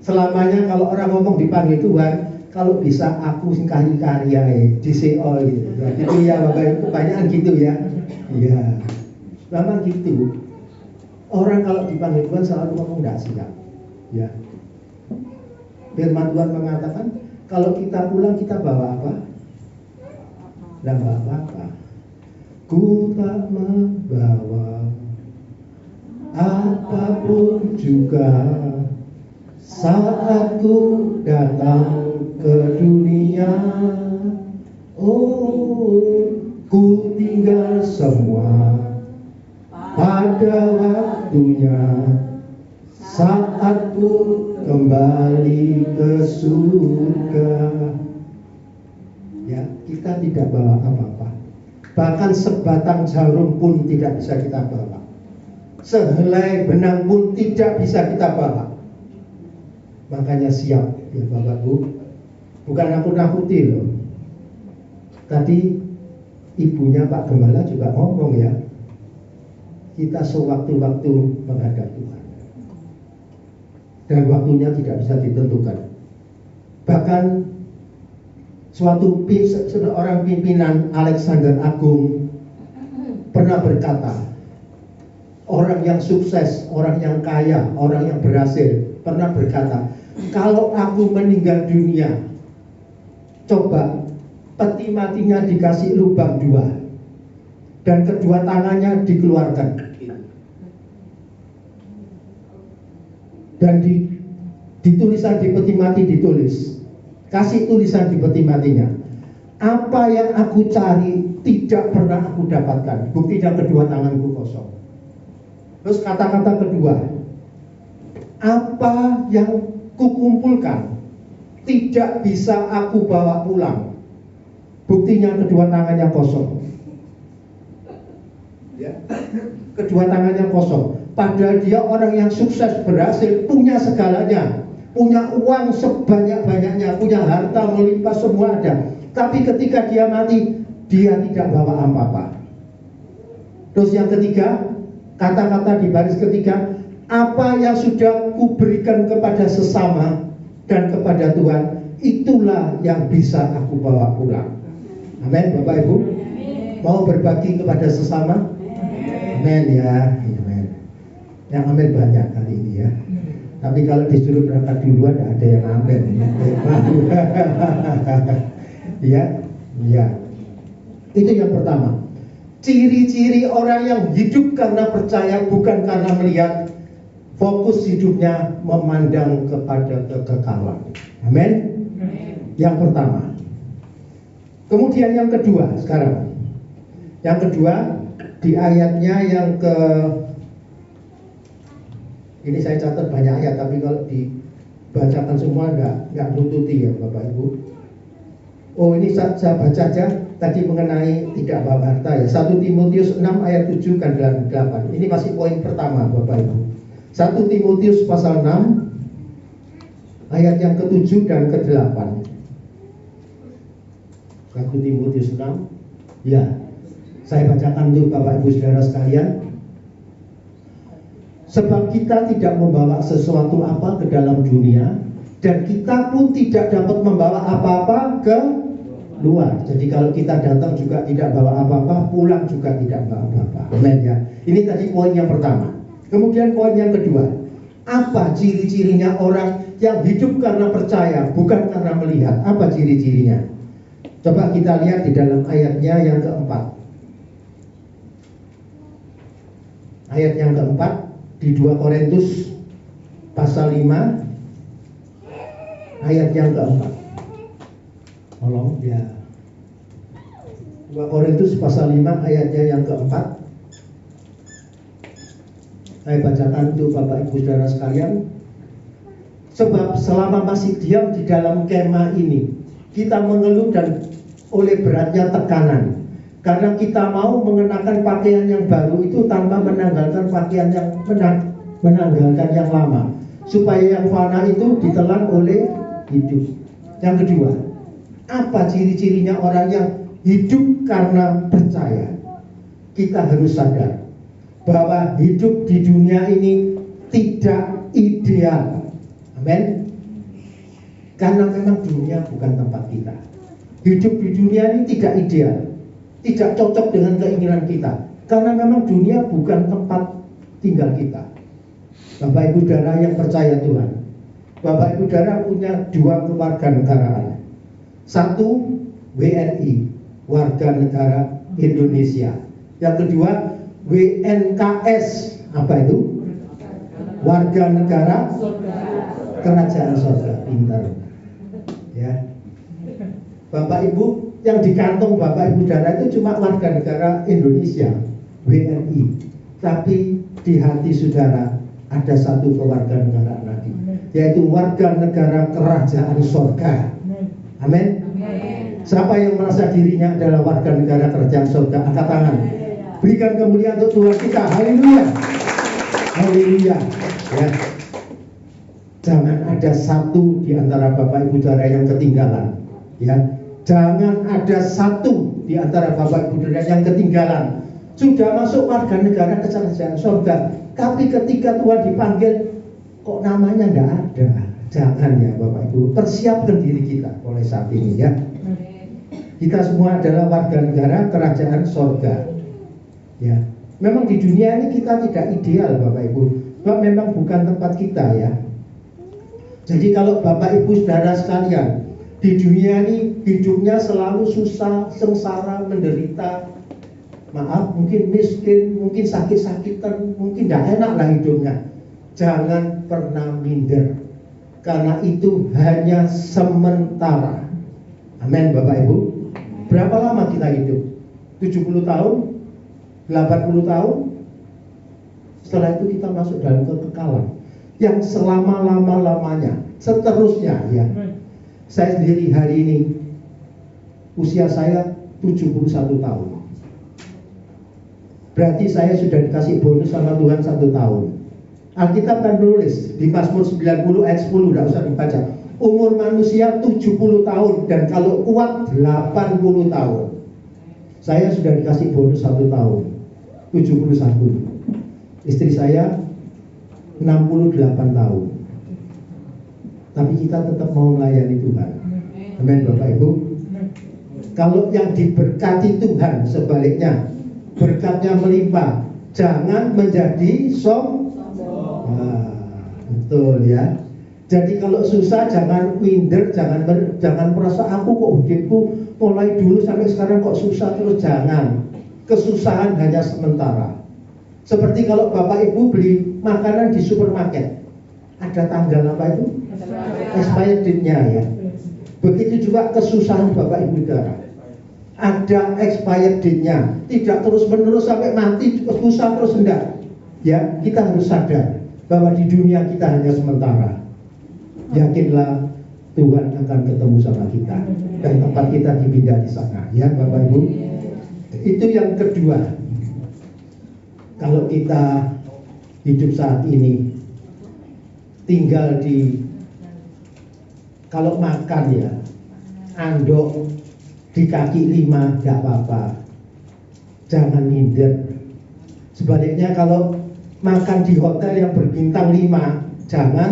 Selamanya kalau orang ngomong dipanggil Tuhan, kalau bisa aku sing kari-kari ae, DCO gitu. Ya, gitu ya Bapak Ibu, kebanyakan gitu ya. Iya. Memang gitu. Orang kalau dipanggil Tuhan selalu ngomong tidak siap. Ya. Firman Tuhan mengatakan, kalau kita pulang kita bawa apa? Tidak bawa apa-apa. Ku tak membawa apapun juga saat ku datang ke dunia. Oh, ku tinggal semua pada waktunya saat ku kembali ke surga. Ya, kita tidak bawa apa-apa. Bahkan sebatang jarum pun tidak bisa kita bawa. Sehelai benang pun tidak bisa kita bawa. Makanya siap ya Bapak Bu. Bukan aku nakuti loh. Tadi ibunya Pak Gembala juga ngomong ya, kita sewaktu-waktu menghadap Tuhan. Dan waktunya tidak bisa ditentukan. Bahkan seorang pimpinan Alexander Agung pernah berkata, orang yang sukses, orang yang kaya, orang yang berhasil pernah berkata, kalau aku meninggal dunia, coba peti matinya dikasih lubang 2 dan kedua tangannya dikeluarkan dan di tulisan di peti mati ditulis, kasih tulisan di peti matinya, apa yang aku cari tidak pernah aku dapatkan, buktinya kedua tanganku kosong. Terus kata-kata kedua, apa yang kukumpulkan tidak bisa aku bawa pulang, buktinya kedua tangannya kosong. Ya, kedua tangannya kosong. Padahal dia orang yang sukses, berhasil, punya segalanya, punya uang sebanyak-banyaknya, punya harta melimpah, semua ada. Tapi ketika dia mati, dia tidak bawa apa-apa. Terus yang ketiga, kata-kata di baris ketiga, apa yang sudah kuberikan kepada sesama dan kepada Tuhan, itulah yang bisa aku bawa pulang. Amin, Bapak Ibu. Mau berbagi kepada sesama? Amin ya. Amin. Yang amin banyak kali ini ya. Tapi kalau disuruh berangkat duluan, ada yang amin. Ya, ya. Itu yang pertama. Ciri-ciri orang yang hidup karena percaya, bukan karena melihat. Fokus hidupnya memandang kepada kekekalan. Amin. Yang pertama. Kemudian yang kedua sekarang. Yang kedua di ayatnya yang ke, ini saya catat banyak ayat, tapi kalau dibacakan semua nggak nututi ya Bapak Ibu. Oh, ini saya baca aja tadi mengenai tidak bawa harta ya. 1 Timotius 6 ayat 7 dan 8. Ini masih poin pertama Bapak Ibu. 1 Timotius pasal 6 ayat yang ke-7 dan ke-8. 1 Timotius 6. Ya, saya bacakan untuk Bapak Ibu Saudara sekalian. Sebab kita tidak membawa sesuatu apa ke dalam dunia, dan kita pun tidak dapat membawa apa-apa ke luar. Jadi kalau kita datang juga tidak bawa apa-apa, pulang juga tidak bawa apa-apa. Amin ya. Ini tadi poin yang pertama. Kemudian poin yang kedua, apa ciri-cirinya orang yang hidup karena percaya, bukan karena melihat? Apa ciri-cirinya? Coba kita lihat di dalam ayatnya yang keempat. Ayat yang keempat di 2 Korintus pasal 5 ayat yang keempat. Tolong ya. 2 Korintus pasal 5 ayatnya yang keempat. Saya bacakan untuk Bapak Ibu Saudara sekalian. Sebab selama masih diam di dalam kemah ini, kita mengeluh dan oleh beratnya tekanan, karena kita mau mengenakan pakaian yang baru itu tanpa menanggalkan pakaian yang menanggalkan yang lama, supaya yang fana itu ditelan oleh hidup. Yang kedua, apa ciri-cirinya orang yang hidup karena percaya? Kita harus sadar bahwa hidup di dunia ini tidak ideal. Amin. Karena memang dunia bukan tempat kita. Hidup di dunia ini tidak ideal, tidak cocok dengan keinginan kita. Karena memang dunia bukan tempat tinggal kita. Bapak Ibu Saudara yang percaya Tuhan, Bapak Ibu Saudara punya 2 kewarganegaraan. 1 WNI, warga negara Indonesia. Yang kedua WNKS, apa itu? Warga negara Kerajaan Surga. Pintar ya. Bapak Ibu, yang di kantong Bapak Ibu Saudara itu cuma warga negara Indonesia, WNI. Tapi di hati saudara ada satu kewarganegaraan lagi, yaitu warga negara Kerajaan Surga. Amin. Siapa yang merasa dirinya adalah warga negara kerajaan surga, angkat tangan. Berikan kemuliaan untuk Tuhan kita. Haleluya. Haleluya. Ya. Jangan ada satu di antara Bapak Ibu Saudara yang ketinggalan. Ya. Jangan ada satu di antara Bapak Ibu Saudara yang ketinggalan. Sudah masuk warga negara kerajaan surga, tapi ketika Tuhan dipanggil, kok namanya nggak ada. Jangan ya Bapak Ibu, persiapkan diri kita mulai saat ini ya. Kita semua adalah warga negara kerajaan surga. Ya, memang di dunia ini kita tidak ideal Bapak Ibu, sebab memang bukan tempat kita ya. Jadi kalau Bapak Ibu Saudara sekalian, di dunia ini hidupnya selalu susah, sengsara, menderita, maaf, mungkin miskin, mungkin sakit-sakitan, mungkin tidak enak lah hidupnya. Jangan pernah minder, karena itu hanya sementara. Amin Bapak Ibu. Berapa lama kita hidup? 70 tahun? 80 tahun? Setelah itu kita masuk dalam kekekalan yang selama-lama-lamanya, seterusnya ya. Saya sendiri hari ini usia saya 71 tahun. Berarti saya sudah dikasih bonus sama Tuhan 1 tahun. Alkitab kan menulis di Mazmur 90 ayat 10, tidak usah dibaca. Umur manusia 70 tahun dan kalau kuat 80 tahun. Saya sudah dikasih bonus 1 tahun, 71. Istri saya 68 tahun. Tapi kita tetap mau melayani Tuhan. Amin Bapak Ibu. Kalau yang diberkati Tuhan sebaliknya, berkatnya melimpah, jangan menjadi betul ya. Jadi kalau susah jangan minder, jangan merasa aku kok hidupku mulai dulu sampai sekarang kok susah terus, jangan. Kesusahan hanya sementara. Seperti kalau Bapak Ibu beli makanan di supermarket, ada tanggal apa itu? Expired date-nya ya. Begitu juga kesusahan Bapak Ibu Saudara. Ada expired date-nya, tidak terus-menerus sampai mati susah terus, enggak. Ya, kita harus sadar bahwa di dunia kita hanya sementara. Yakinlah Tuhan akan ketemu sama kita dan tempat kita dipindah di sana ya Bapak Ibu. Itu yang kedua. Kalau kita hidup saat ini tinggal di, kalau makan ya andok di kaki 5 gak apa-apa, jangan minder. Sebaliknya kalau makan di hotel yang berbintang 5, jangan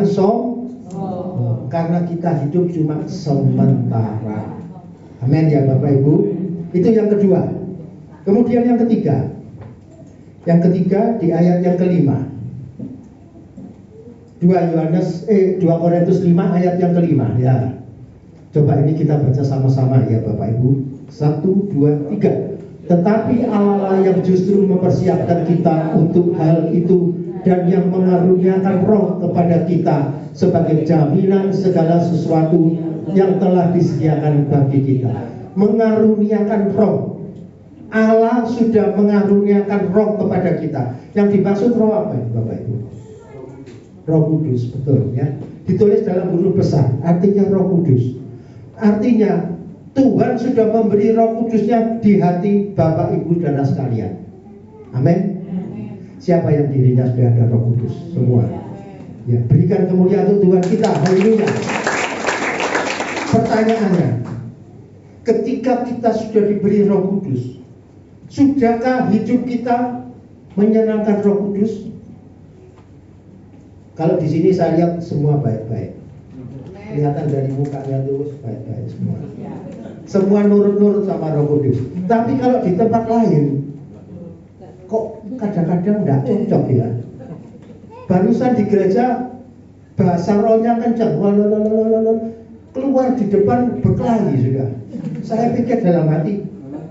karena kita hidup cuma sementara. Amin ya Bapak Ibu. Itu yang kedua. Kemudian yang ketiga. Yang ketiga di ayat yang kelima. 2 Korintus 5 ayat yang kelima ya. Coba ini kita baca sama-sama ya Bapak Ibu. 1, 2, 3. Tetapi Allah yang justru mempersiapkan kita untuk hal itu dan yang mengaruniakan roh kepada kita sebagai jaminan segala sesuatu yang telah disediakan bagi kita. Mengaruniakan roh. Allah sudah mengaruniakan roh kepada kita. Yang dimaksud roh apa ini Bapak Ibu? Roh Kudus, betul ya. Ditulis dalam huruf besar, artinya Roh Kudus. Artinya Tuhan sudah memberi Roh Kudusnya di hati Bapak Ibu dan sekalian. Amin. Siapa yang dirinya sudah ada Roh Kudus? Semua. Ya, berikan kemuliaan untuk Tuhan kita. Haleluya. Pertanyaannya, ketika kita sudah diberi Roh Kudus, sudahkah hidup kita menyenangkan Roh Kudus? Kalau di sini saya lihat semua baik-baik. Kelihatan dari mukanya tuh baik-baik semua. Semua nurut-nurut sama Roh Kudus. Tapi kalau di tempat lain, kok kadang-kadang nggak cocok ya. Barusan di gereja bahasa rohnya kencang, keluar di depan berkelahi sudah. Saya pikir dalam hati,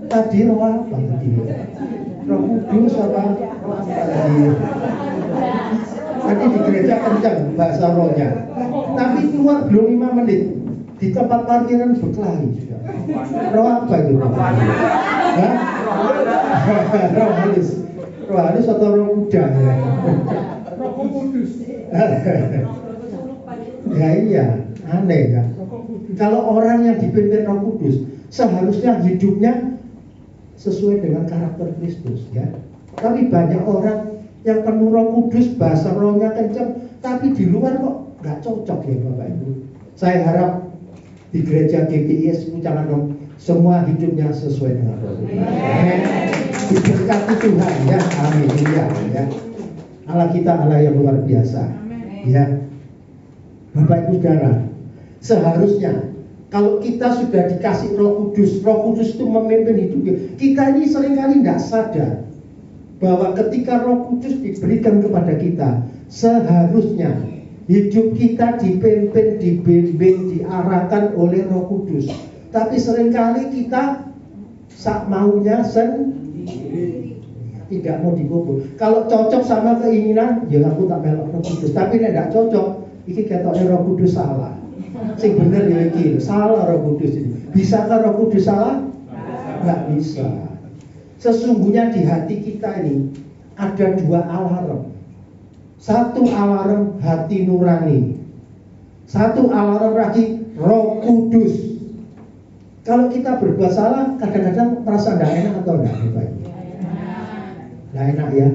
tadi roh apa tadi? Roh Kudus apa? Tadi di gereja kencang bahasa rohnya, tapi keluar belum 5 menit di tempat parkiran berkelahi sudah. Roh apa itu? Roh halus. Roh halus atau roh kuda ya? Roh Kudus. Ya iya, aneh kan. Kalau orang yang dipimpin Roh Kudus, seharusnya hidupnya sesuai dengan karakter Kristus, ya. Tapi banyak orang yang penuh Roh Kudus, bahasa rohnya kencang, tapi di luar kok nggak cocok, ya Bapak Ibu. Saya harap di gereja GPIS Pucalan Roh semua hidupnya sesuai dengan Roh Kudus. Amin. Diberkati Tuhan, ya. Amin. Ya. Allah kita Allah yang luar biasa. Ya. Bapak Ibu Saudara, seharusnya kalau kita sudah dikasih Roh Kudus itu memimpin hidup kita ini seringkali tidak sadar bahwa ketika Roh Kudus diberikan kepada kita, seharusnya hidup kita dipimpin, dibimbing, diarahkan oleh Roh Kudus. Tapi seringkali kita sak maunya sendiri, tidak mau dikubur. Kalau cocok sama keinginan, ya aku tak melok Roh Kudus. Tapi tidak cocok, iki ketoknya Roh Kudus salah. Sing bener ya iki, salah Roh Kudus ini. Bisakah Roh Kudus salah? Nggak bisa. Sesungguhnya di hati kita ini ada dua alarm. Satu alarm hati nurani, satu alarm lagi Roh Kudus. Kalau kita berbuat salah, kadang-kadang merasa tidak enak atau tidak baik? Tidak enak, ya.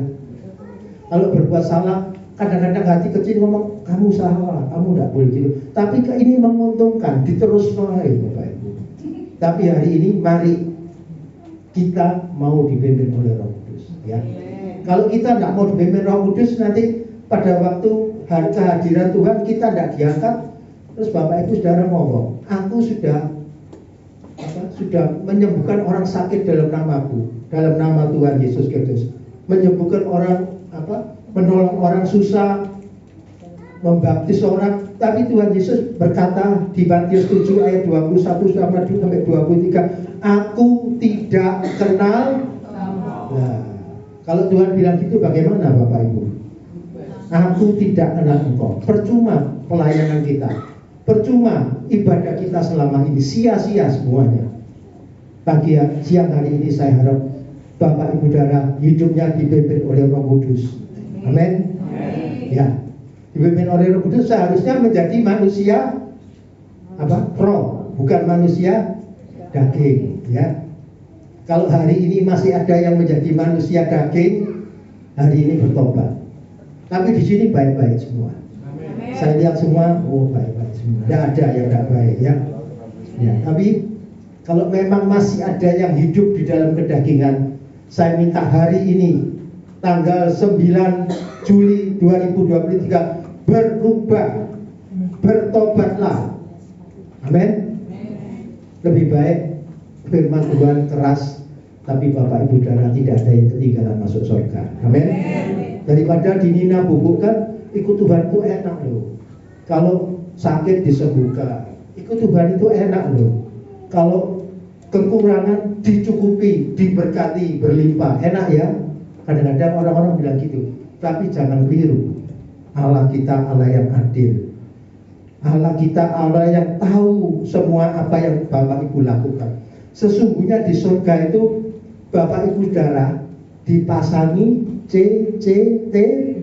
Kalau berbuat salah, kadang-kadang hati kecil ngomong, kamu salah, kamu tidak boleh gitu. Tapi ini menguntungkan, diterus Bapak Ibu. Tapi hari ini mari kita mau dipimpin oleh Roh Kudus, ya. Kalau kita tidak mau dipimpin Roh Kudus, nanti pada waktu kehadiran Tuhan kita tidak diangkat, terus Bapak Ibu Saudara ngomong, aku sudah menyembuhkan orang sakit dalam namaku, dalam nama Tuhan Yesus Kristus, menyembuhkan orang menolong orang susah, membaptis orang. Tapi Tuhan Yesus berkata di Matius 7 ayat 21 sampai 23, aku tidak kenal. Nah, kalau Tuhan bilang gitu bagaimana Bapak Ibu? Aku tidak kenal engkau. Percuma pelayanan kita, percuma ibadah kita selama ini, sia-sia semuanya. Siang hari ini saya harap Bapak Ibu Saudara hidupnya dipimpin oleh Roh Kudus. Amin. Ya, dipimpin oleh Roh Kudus seharusnya menjadi manusia roh, bukan manusia daging, ya. Kalau hari ini masih ada yang menjadi manusia daging, hari ini bertobat. Tapi di sini baik-baik semua. Saya lihat semua, baik-baik semua. Tidak ada yang tidak baik, ya. Ya, tapi kalau memang masih ada yang hidup di dalam kedagingan, saya minta hari ini tanggal 9 Juli 2023 berubah, bertobatlah. Amin. Lebih baik firman Tuhan keras, tapi Bapak Ibu Saudara tidak ada yang ketinggalan masuk surga. Amin. Daripada dinina bubukkan, ikut Tuhan itu enak loh. Kalau sakit disembuhkan, ikut Tuhan itu enak loh. Kalau kekurangan dicukupi, diberkati, berlimpah, enak ya. Kadang-kadang orang-orang bilang gitu. Tapi jangan keliru. Allah kita Allah yang adil. Allah kita Allah yang tahu semua apa yang Bapak Ibu lakukan. Sesungguhnya di surga itu Bapak Ibu Saudara dipasangi CCTV.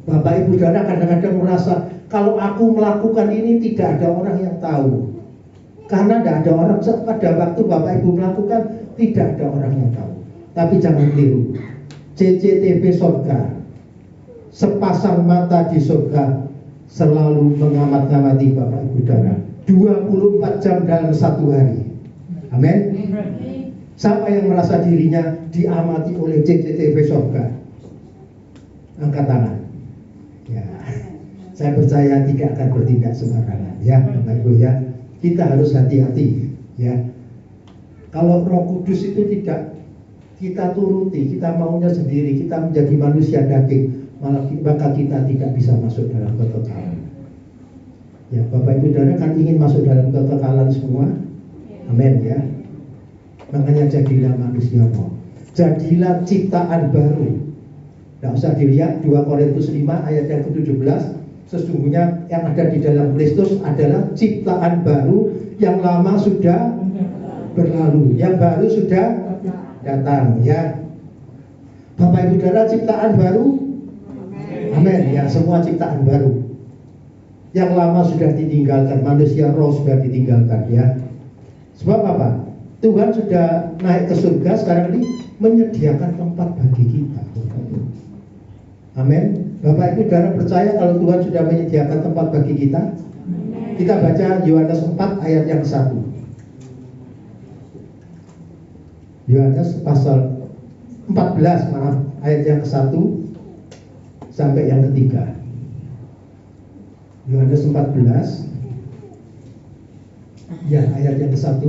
Bapak Ibu Saudara kadang-kadang merasa kalau aku melakukan ini tidak ada orang yang tahu. Karena tidak ada orang, pada waktu Bapak Ibu melakukan tidak ada orang yang tahu. Tapi jangan keliru, CCTV surga, sepasang mata di surga selalu mengamat-ngamati Bapak Ibu Saudara 24 jam dalam satu hari. Amin. Siapa yang merasa dirinya diamati oleh CCTV surga? Angkat tangan. Ya, saya percaya tidak akan bertindak sembarangan, ya Bapak Ibu, ya. Kita harus hati-hati, ya. Kalau Roh Kudus itu tidak kita turuti, kita maunya sendiri, kita menjadi manusia daging, maka kita tidak bisa masuk dalam kekekalan. Ya, Bapak Ibu Saudara kan ingin masuk dalam kekekalan semua. Amin, ya. Makanya jadilah manusia roh, jadilah ciptaan baru. Tidak usah dilihat 2 Korintus 5 ayat yang ke-17. Sesungguhnya yang ada di dalam Kristus adalah ciptaan baru, yang lama sudah berlalu, yang baru sudah datang, ya. Bapak Ibu Saudara ciptaan baru. Amin, ya, semua ciptaan baru. Yang lama sudah ditinggalkan, manusia roh sudah ditinggalkan ya. Sebab apa? Tuhan sudah naik ke surga, sekarang ini menyediakan tempat bagi kita. Amin. Bapak Ibu saudara percaya kalau Tuhan sudah menyediakan tempat bagi kita? Kita baca Yohanes 4 ayat yang 1. Yohanes pasal 14 maaf, ayat yang ke-1 sampai yang ke-3. Yohanes 14 ya, ayat yang ke-1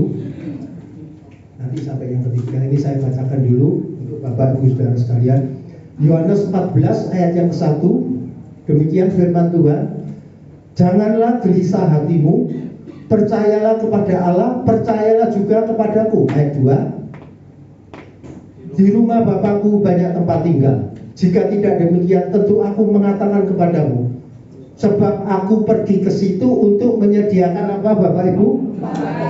nanti sampai yang ke-3. Ini saya bacakan dulu untuk Bapak Ibu saudara sekalian. Yohanes 14 ayat yang ke-1. Demikian firman Tuhan. Janganlah gelisah hatimu, percayalah kepada Allah, percayalah juga kepadaku. Ayat 2. Di rumah Bapakku banyak tempat tinggal. Jika tidak demikian, tentu aku mengatakan kepadamu. Sebab aku pergi ke situ untuk menyediakan apa Bapak Ibu?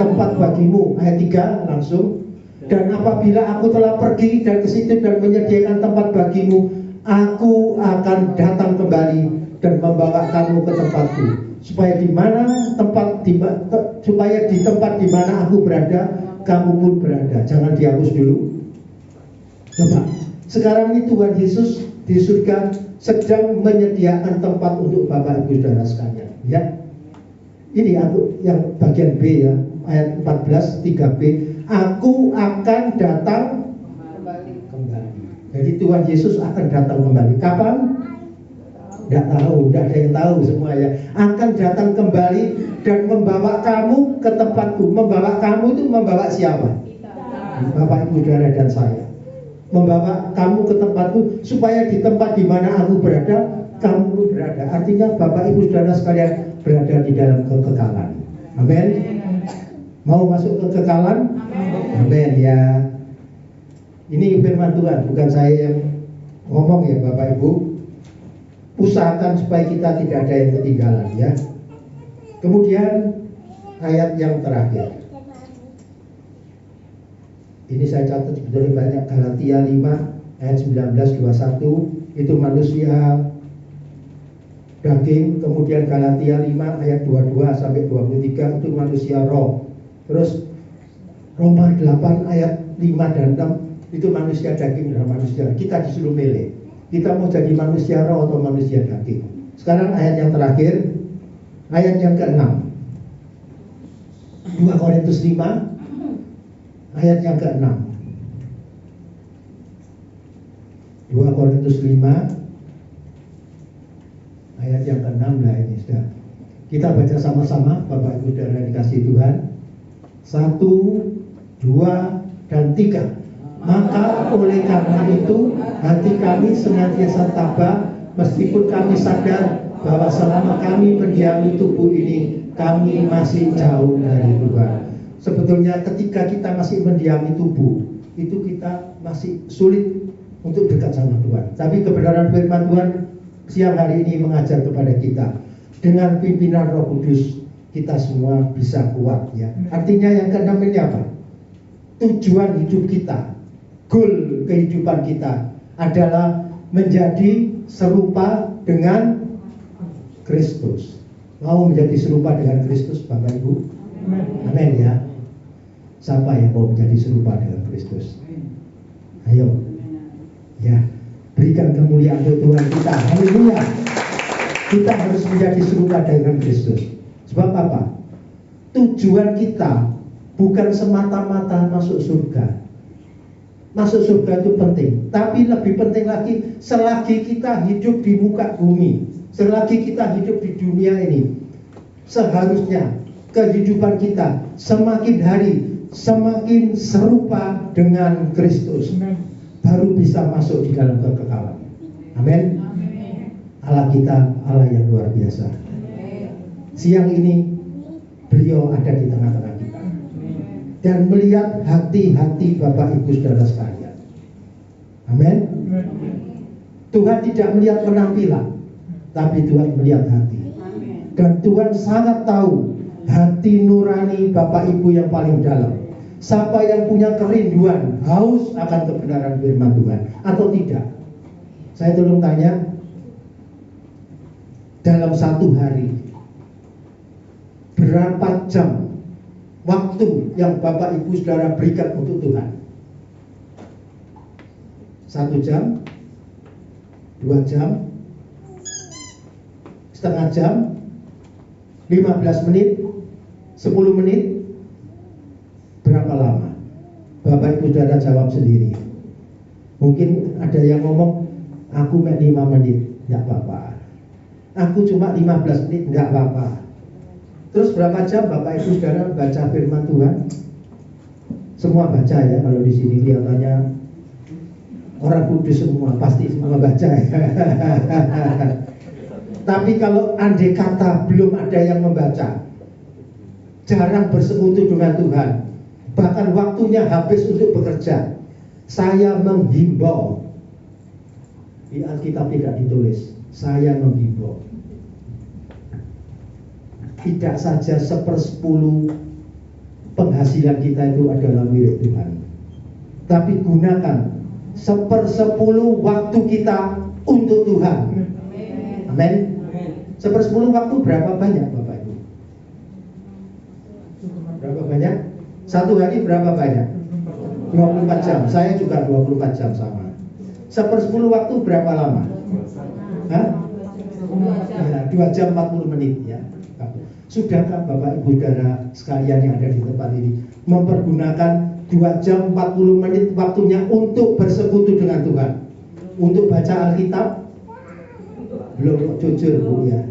Tempat bagimu. Ayat 3 langsung. Dan apabila aku telah pergi dan ke situ dan menyediakan tempat bagimu, aku akan datang kembali dan membawa kamu ke tempatku, supaya di tempat di mana aku berada, kamu pun berada. Jangan dihapus dulu. Coba. Sekarang ini Tuhan Yesus di surga sedang menyediakan tempat untuk Bapak Ibu saudara sekalian. Ya. Ini aku yang bagian B ya, ayat 14 3B. Aku akan datang kembali. Jadi Tuhan Yesus akan datang kembali. Kapan? Tidak tahu, tidak ada yang tahu semua ya. Akan datang kembali dan membawa kamu ke tempatku. Membawa kamu itu membawa siapa? Bapak Ibu saudara dan saya. Membawa kamu ke tempatku, supaya di tempat di mana aku berada, kamu pun berada. Artinya Bapak Ibu saudara sekalian berada di dalam kekekalan. Amin. Mau masuk ke kekekalan? Amin ya. Ini firman Tuhan, bukan saya yang ngomong ya Bapak Ibu. Usahakan supaya kita tidak ada yang ketinggalan ya. Kemudian ayat yang terakhir. Ini saya catat sebetulnya banyak. Galatia 5 ayat 19-21 itu manusia daging. Kemudian Galatia 5 ayat 22 sampai 23 itu manusia roh. Terus Roma 8 ayat 5 dan 6 itu manusia daging dan manusia. Kita disuruh milih. Kita mau jadi manusia roh atau manusia daging. Sekarang ayat yang terakhir, ayat yang ke-6. 2 Korintus 5 ayat yang ke-6. 2 Korintus 5 ayat yang ke-6 lah ini sudah. Kita baca sama-sama Bapak Ibu saudara yang dikasihi Tuhan. 1, 2, dan 3. Maka oleh karena itu hati kami senantiasa tabah, meskipun kami sadar bahwa selama kami mendiami tubuh ini, kami masih jauh dari Tuhan. Sebetulnya ketika kita masih mendiami tubuh, itu kita masih sulit untuk dekat sama Tuhan. Tapi kebenaran firman Tuhan siang hari ini mengajar kepada kita, dengan pimpinan Roh Kudus kita semua bisa kuat ya. Artinya yang keenam ini apa? Tujuan hidup kita, goal kehidupan kita adalah menjadi serupa dengan Kristus. Mau menjadi serupa dengan Kristus Bapak Ibu? Amin ya. Siapa yang mau menjadi serupa dengan Kristus? Ayo. Ya, berikan kemuliaan untuk Tuhan kita. Haleluya. Kita harus menjadi serupa dengan Kristus. Sebab apa? Tujuan kita bukan semata-mata masuk surga. Masuk surga itu penting, tapi lebih penting lagi selagi kita hidup di muka bumi, selagi kita hidup di dunia ini, seharusnya kehidupan kita semakin hari semakin serupa dengan Kristus, baru bisa masuk di dalam kekekalan. Amin. Allah kita Allah yang luar biasa. Siang ini beliau ada di tengah-tengah kita dan melihat hati-hati Bapak Ibu saudara sekalian. Amin. Tuhan tidak melihat penampilan, tapi Tuhan melihat hati. Dan Tuhan sangat tahu hati nurani Bapak Ibu yang paling dalam. Siapa yang punya kerinduan, haus akan kebenaran firman Tuhan atau tidak? Saya tolong tanya, dalam satu hari berapa jam waktu yang Bapak Ibu Saudara berikan untuk Tuhan? 1 jam, 2 jam, setengah jam, 15 menit, 10 menit, berapa lama? Bapak Ibu Saudara jawab sendiri. Mungkin ada yang ngomong, aku 5 menit, enggak apa-apa. Aku cuma 15 menit, enggak apa-apa. Terus berapa jam Bapak Ibu Saudara baca firman Tuhan? Semua baca ya, kalau di sini kelihatannya orang kudus semua, pasti semua baca ya. Tapi kalau andai kata belum ada yang membaca, jarang bersekutu dengan Tuhan, bahkan waktunya habis untuk bekerja, saya menghimbau, di Alkitab tidak ditulis, saya menghimbau, tidak saja 1/10 penghasilan kita itu adalah milik Tuhan, tapi gunakan 1/10 waktu kita untuk Tuhan. Amin. 1/10 waktu berapa banyak Bapak Ibu? Berapa banyak? Satu hari berapa banyak? 24 jam. Saya juga 24 jam sama. 1/10 waktu berapa lama? Hah? Ya, 2 jam 40 menit ya. Sudahkah Bapak Ibu Saudara sekalian yang ada di tempat ini mempergunakan 2 jam 40 menit waktunya untuk bersekutu dengan Tuhan? Untuk baca Alkitab? Belum, jujur Bu ya.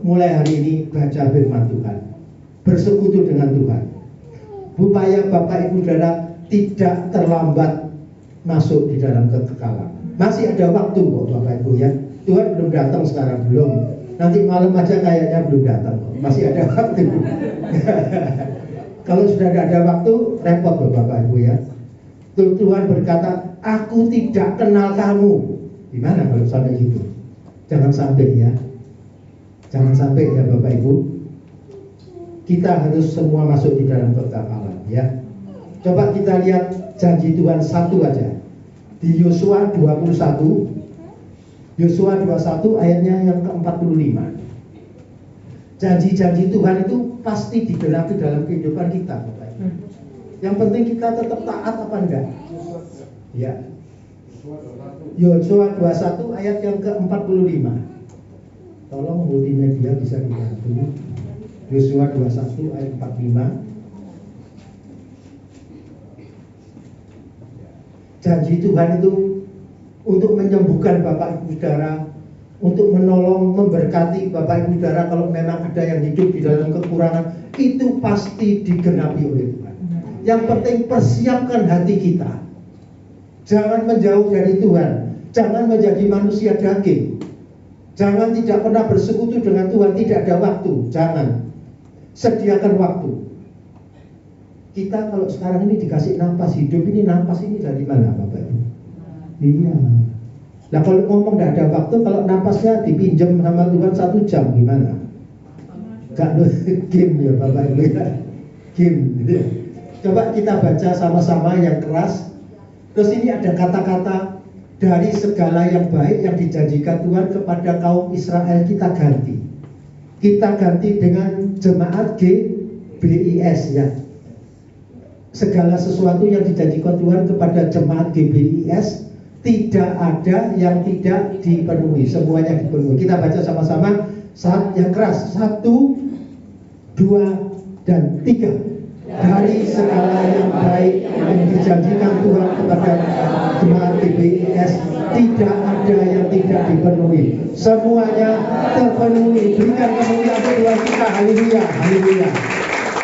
Mulai hari ini baca firman Tuhan, bersekutu dengan Tuhan, supaya Bapak Ibu Saudara tidak terlambat masuk di dalam kekekalan. Masih ada waktu kok Bapak Ibu ya. Tuhan belum datang sekarang, belum. Nanti malam aja kayaknya belum datang kok. Masih ada waktu. Kalau sudah tidak ada waktu, repot loh Bapak Ibu ya. Tuhan berkata, aku tidak kenal kamu. Gimana kalau sampai gitu? Jangan sampai ya. Jangan sampai ya Bapak Ibu. Kita harus semua masuk di dalam kekekalan ya. Coba kita lihat janji Tuhan satu aja. Di Yosua 21, Yosua 21 ayatnya yang ke-45. Janji-janji Tuhan itu pasti digenapi dalam kehidupan kita Bapak Ibu. Yang penting kita tetap taat apa enggak? Ya. Yosua 21 ayat yang ke-45. Tolong multimedia bisa dibantu. Yosua 21 ayat 45. Janji Tuhan itu untuk menyembuhkan Bapak Ibu Saudara, untuk menolong, memberkati Bapak Ibu Saudara kalau memang ada yang hidup di dalam kekurangan, itu pasti digenapi oleh Tuhan. Yang penting persiapkan hati kita. Jangan menjauh dari Tuhan. Jangan menjadi manusia daging. Jangan tidak pernah bersekutu dengan Tuhan, tidak ada waktu. Jangan. Sediakan waktu. Kita kalau sekarang ini dikasih napas hidup ini, napas ini dari mana Bapak Ibu? Iya. Nah kalau ngomong tidak ada waktu, kalau napasnya dipinjam sama Tuhan 1 jam gimana? Gak game ya Bapak Ibu ya. Game. Coba kita baca sama-sama yang keras. Terus ini ada kata-kata, dari segala yang baik yang dijanjikan Tuhan kepada kaum Israel kita ganti. Kita ganti dengan jemaat GBIS ya. Segala sesuatu yang dijanjikan Tuhan kepada jemaat GBIS tidak ada yang tidak dipenuhi, semuanya dipenuhi. Kita baca sama-sama saat yang keras. 1, 2, dan 3. Dari segala yang baik yang dijanjikan Tuhan kepada jemaat GBIS tidak ada yang tidak dipenuhi, semuanya terpenuhi. Berikan kemuliaan Tuhan kita, haleluya, haleluya.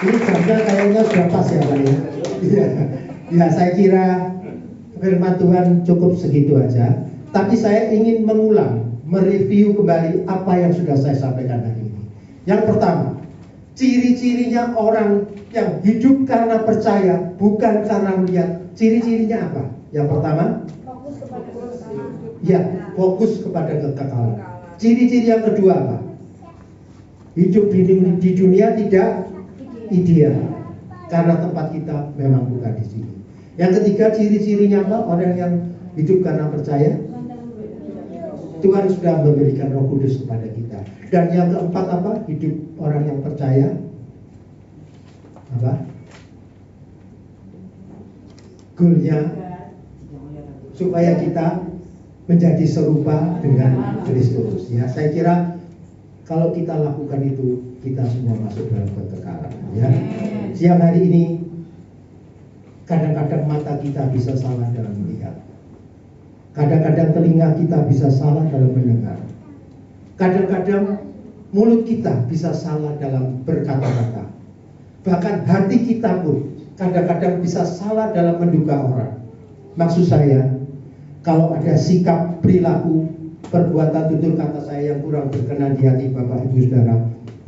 Ini jamnya kayaknya sudah pas ya Pak ya. Ya saya kira firman Tuhan cukup segitu aja. Tapi saya ingin mengulang, mereview kembali apa yang sudah saya sampaikan hari ini. Yang pertama, ciri-cirinya orang yang hidup karena percaya, bukan karena melihat. Ciri-cirinya apa? Yang pertama, fokus kepada kekekalan. Ya, fokus kepada kekekalan. Ciri-ciri yang kedua apa? Hidup di dunia tidak ideal, karena tempat kita memang bukan di sini. Yang ketiga, ciri-cirinya apa? Orang yang hidup karena percaya, Tuhan sudah memberikan Roh Kudus kepada kita. Dan yang keempat apa? Hidup orang yang percaya apa? Goalnya supaya kita menjadi serupa dengan Kristus. Ya, saya kira kalau kita lakukan itu, kita semua masuk dalam kekekalan. Ya, siang hari ini kadang-kadang mata kita bisa salah dalam melihat. Kadang-kadang telinga kita bisa salah dalam mendengar. Kadang-kadang mulut kita bisa salah dalam berkata-kata. Bahkan hati kita pun kadang-kadang bisa salah dalam menduga orang. Maksud saya, kalau ada sikap, perilaku, perbuatan, tutur kata saya yang kurang berkenan di hati Bapak Ibu Saudara,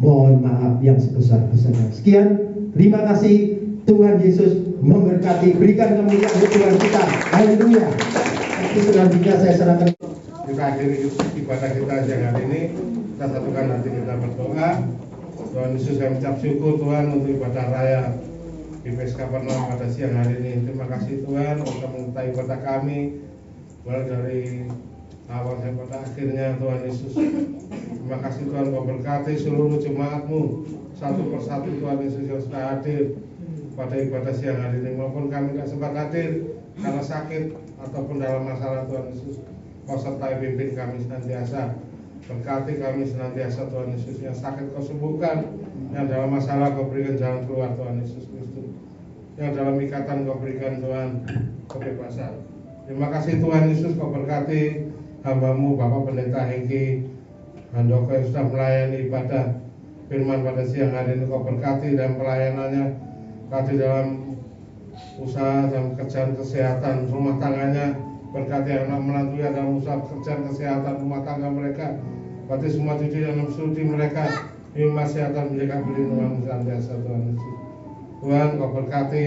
mohon maaf yang sebesar-besarnya. Sekian, terima kasih. Tuhan Yesus memberkati. Berikan kemuliaan untuk Tuhan kita. Haleluya. Nanti selanjutnya saya serahkan. Kita akhiri ibadah kita siang hari ini. Kita satukan hati kita berdoa. Tuhan Yesus, saya mengucap syukur Tuhan untuk ibadah raya GBS Kapernaum pada siang hari ini. Terima kasih Tuhan untuk menyertai ibadah kami mulai dari awal sampai pada akhirnya. Tuhan Yesus, terima kasih Tuhan, Kau berkati seluruh jemaat-Mu satu persatu. Tuhan Yesus yang sudah hadir pada ibadah siang hari ini, maupun kami tidak sempat hadir karena sakit ataupun dalam masalah. Tuhan Yesus, Kau sertai pimpin kami senantiasa, berkati kami senantiasa. Tuhan Yesus, yang sakit Kau sembuhkan, yang dalam masalah Kau berikan jalan keluar. Tuhan Yesus Kristus, yang dalam ikatan Kau berikan Tuhan kebebasan. Terima kasih Tuhan Yesus, Kau berkati hamba-Mu Bapak Pendeta Hengki Handoko yang sudah melayani ibadah firman pada siang hari ini. Kau berkati dalam pelayanannya, berkati dalam usaha dan pekerjaan kesehatan rumah tangganya, berkati anak menantunya dalam usaha pekerjaan kesehatan rumah tangga mereka, berkati semua cucu dalam studi mereka. Ini masih akan menjaga perlindungan senantiasa. Tuhan Yesus, Tuhan Kau berkati.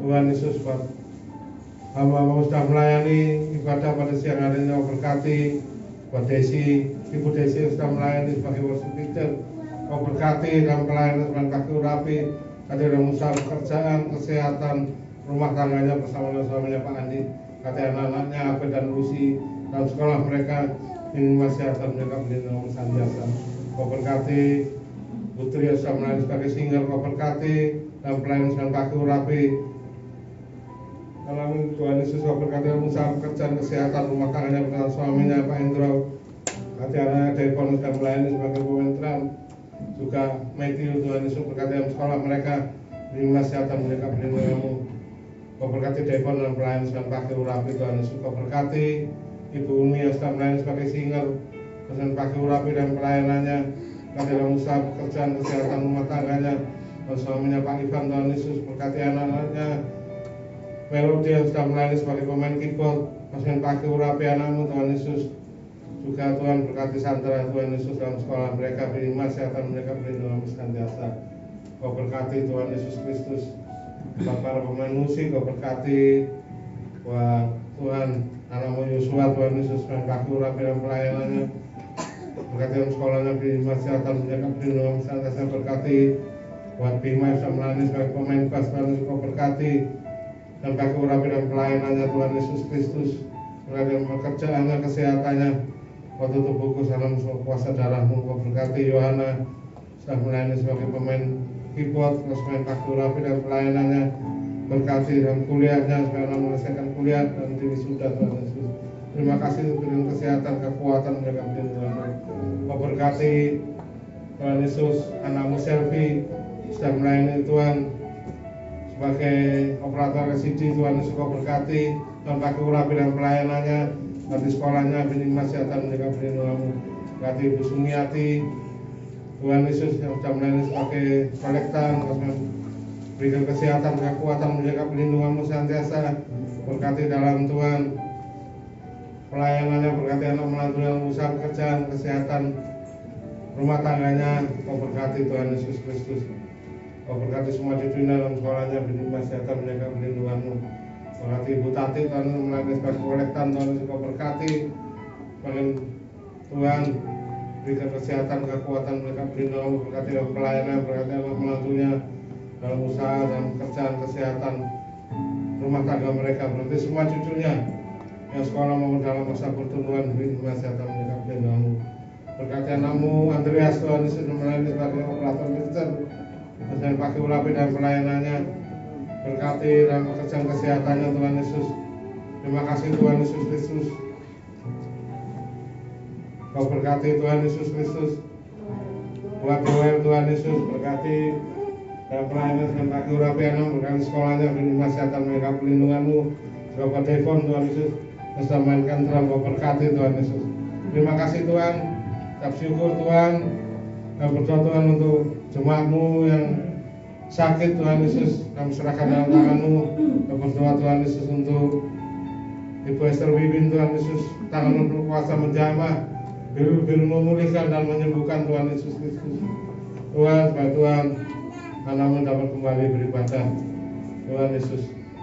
Tuhan Yesus, buat hamba-Mu sudah melayani ibadah pada siang hari ini, Kau berkati. Buat Desi, Ibu Desi yang sudah melayani sebagai worship leader, Kau berkati dalam pelayanan dengan kaki urapi, ada dalam usaha pekerjaan, kesehatan, rumah tangganya bersama dengan suaminya Pak Andi, kata anak-anaknya Abed dan Lucy, dalam sekolah mereka. Ini masih akan mereka melindungi senantiasa. Kau berkati Putri yang sudah melayani sebagai singer, Kau berkati dalam pelayanan dengan kaki urapi. Dalam Tuhan Yesus, Kau berkati dalam usaha pekerjaan kesehatan rumah tangganya bersama suaminya Pak Indro, kata anak-anaknya Devon sudah melayani sebagai pemain drum. Juga Matthew, Tuhan Yesus, berkati dalam sekolah mereka. Ini masih akan mereka perlindungan-Mu. Kau berkati Devon dalam pelayanan dengan kaki urapi. Tuhan Yesus, Kau berkati Ibu Umi yang sudah melayani sebagai singer dengan kaki urapi dan pelayanannya, berkati dalam usaha pekerjaan kesehatan rumah tangganya dan suaminya Pak Ivan. Tuhan Yesus, berkati anak-anaknya Melody yang sudah melayani sebagai pemain keyboard dengan kaki urapi anak-Mu. Tuhan Yesus, juga Tuhan berkati Sandra. Tuhan Yesus, dalam sekolah mereka. Beri kesehatan mereka, perlindungan senantiasa. Kau berkati Tuhan Yesus Kristus. Buat para pemain musik, Kau berkati. Buat Tuhan anak-Mu Yosua, Tuhan Yesus, dengan kaki urapi dan pelayanannya, berkati dalam sekolahnya. Beri kesehatan mereka, perlindungan senantiasa. Berkati buat Bima yang sudah melayani sebagai pemain bass. Tuhan Yesus, Kau berkati dan kaki urapi dan pelayanannya. Tuhan Yesus Kristus, berkati dalam pekerjaannya, kesehatannya. Kau tutup buku salam kuasa darah-Mu. Kau berkati Yohana sudah melayani sebagai pemain keyboard, terus main kaki urapi dan pelayanannya. Berkati dalam kuliahnya supaya menyelesaikan kuliah dan wisuda. Tuhan Yesus, terima kasih untuk kesehatan, kekuatan mereka. Kau berkati Tuhan Yesus anak-Mu Selvi sudah melayani Tuhan sebagai operator residi. Tuhan Yesus, Kau berkati dan kaki urapi dan pelayanannya. Di sekolahnya, bini kesehatan mereka, perlindungan-Mu. Berkati Ibu Sumiati, Tuhan Yesus, yang sudah melayani sebagai kolektan, berikan kesehatan, kekuatan, menjaga perlindungan-Mu senantiasa. Berkati dalam Tuhan pelayanannya, berkati anak menantu dalam usaha pekerjaan, kesehatan rumah tangganya. Kau berkati Tuhan Yesus Kristus. Kau berkati semua cucunya dalam sekolahnya, bini kesehatan, menjaga perlindungan-Mu. Berkati Ibu Tati, Tuhan melayani sebagai kolektan. Tuhan Yesus, Kau berkati Tuhan, berikan kesehatan, kekuatan mereka, perlindungan-Mu. Berkati dalam pelayanan, berkati anak menantunya dalam usaha dan pekerjaan kesehatan rumah tangga mereka. Berkati semua cucunya yang sekolah maupun dalam masa pertumbuhan beri kesehatan mereka pelindunganmu. Berkati anakmu Andreas Tuhan Yesus melayani sebagai operator militer dan pakai urapi dan pelayanannya. Berkati dalam pekerjaan kesehatannya Tuhan Yesus. Terima kasih Tuhan Yesus Kristus. Kau berkati Tuhan Yesus Kristus. Buat Tuhan Yesus berkati dalam pelayanan dan pakai urapi anak, berkati sekolahnya beri kesehatan mereka pelindunganmu. Bapak Devon Tuhan Yesus bisa mainkan drum, kau berkati Tuhan Yesus. Terima kasih Tuhan, ucap syukur Tuhan, dan berdoa Tuhan untuk jemaatmu yang sakit Tuhan Yesus, kami serahkan dalam tanganmu. Dan berdoa Tuhan Yesus untuk Ibu Esther Wibin Tuhan Yesus, tangan berkuasa menjamah, biru memulihkan dan menyembuhkan Tuhan Yesus Kristus. Tuhan, supaya Tuhan anakmu dapat kembali beribadah. Tuhan Yesus,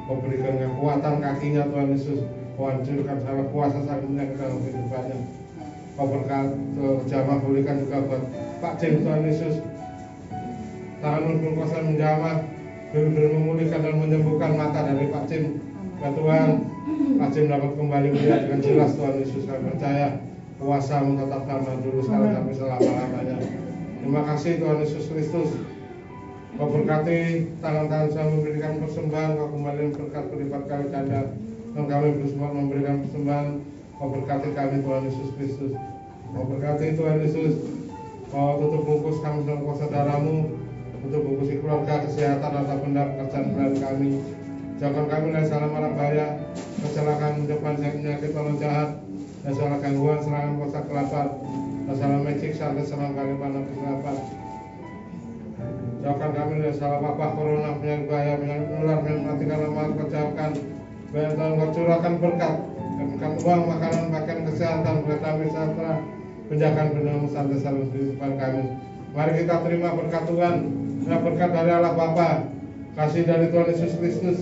kau berikan kekuatan kakinya Tuhan Yesus, kau hancurkan segala kuasa sakitnya ke dalam kehidupannya. Kau berkat jamah pulihkan juga buat Pak Jim Tuhan Yesus, tangan berkuasa menjamah, biru memulihkan dan menyembuhkan mata dari Pak Jim. Ya Tuhan, Pak Jim dapat kembali melihat dengan jelas Tuhan Yesus. Kami percaya kuasa-Mu tetap sama dulu sekarang sampai selama-lamanya. Terima kasih Tuhan Yesus Kristus. Kau berkati tangan-tangan saya memberikan persembahan, kau kembali berkat berlipat kali ganda, dan kami bersemangat memberikan persembahan. Kau berkati kami Tuhan Yesus Kristus. Kau berkati Tuhan Yesus. Kau tutup bungkus kami dalam kuasa darah-Mu, tutup bungkus keluarga, kesehatan atau benda pekerjaan berat kami. Jauhkan kami dari salah mara bahaya, kecelakaan, depan penyakit orang jahat, dan salah gangguan, serangan kuasa kelapat, dan salah magic, salah serang kali panah kelapat. Jauhkan kami dari salah wabah corona, penyakit bahaya, penyakit menular, yang mematikan lama, kejauhkan. Biar Tuhan kau curahkan berkat, berikan uang, makanan, pakaian, kesehatan, berkat sejahtera, penjagaan benar sampai selalu di depan kami. Mari kita terima berkat Tuhan, berkat dari Allah Bapa, kasih dari Tuhan Yesus Kristus,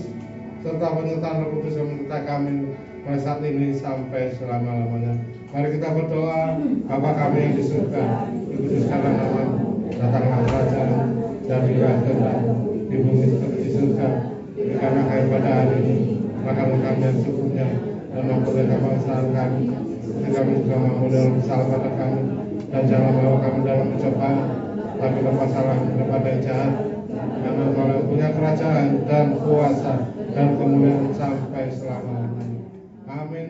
serta penyertaan Roh Kudus yang menyertai kami mulai saat ini sampai selama-lamanya. Mari kita berdoa. Bapa kami yang di surga, dikuduskanlah nama-Mu, datanglah kerajaan-Mu, jadilah kehendak di bumi seperti di surga. Berikanlah kami pada hari ini makanan kami yang secukupnya, dan ampunilah kesalahan kami, seperti kami juga mengampuni dalam kesalahan pada kami, dan jangan bawa kami dalam pencobaan, tapi lepaskanlah kami daripada yang jahat. Karena Kau punya kerajaan dan kuasa dan kemuliaan sampai selama-lamanya. Amin.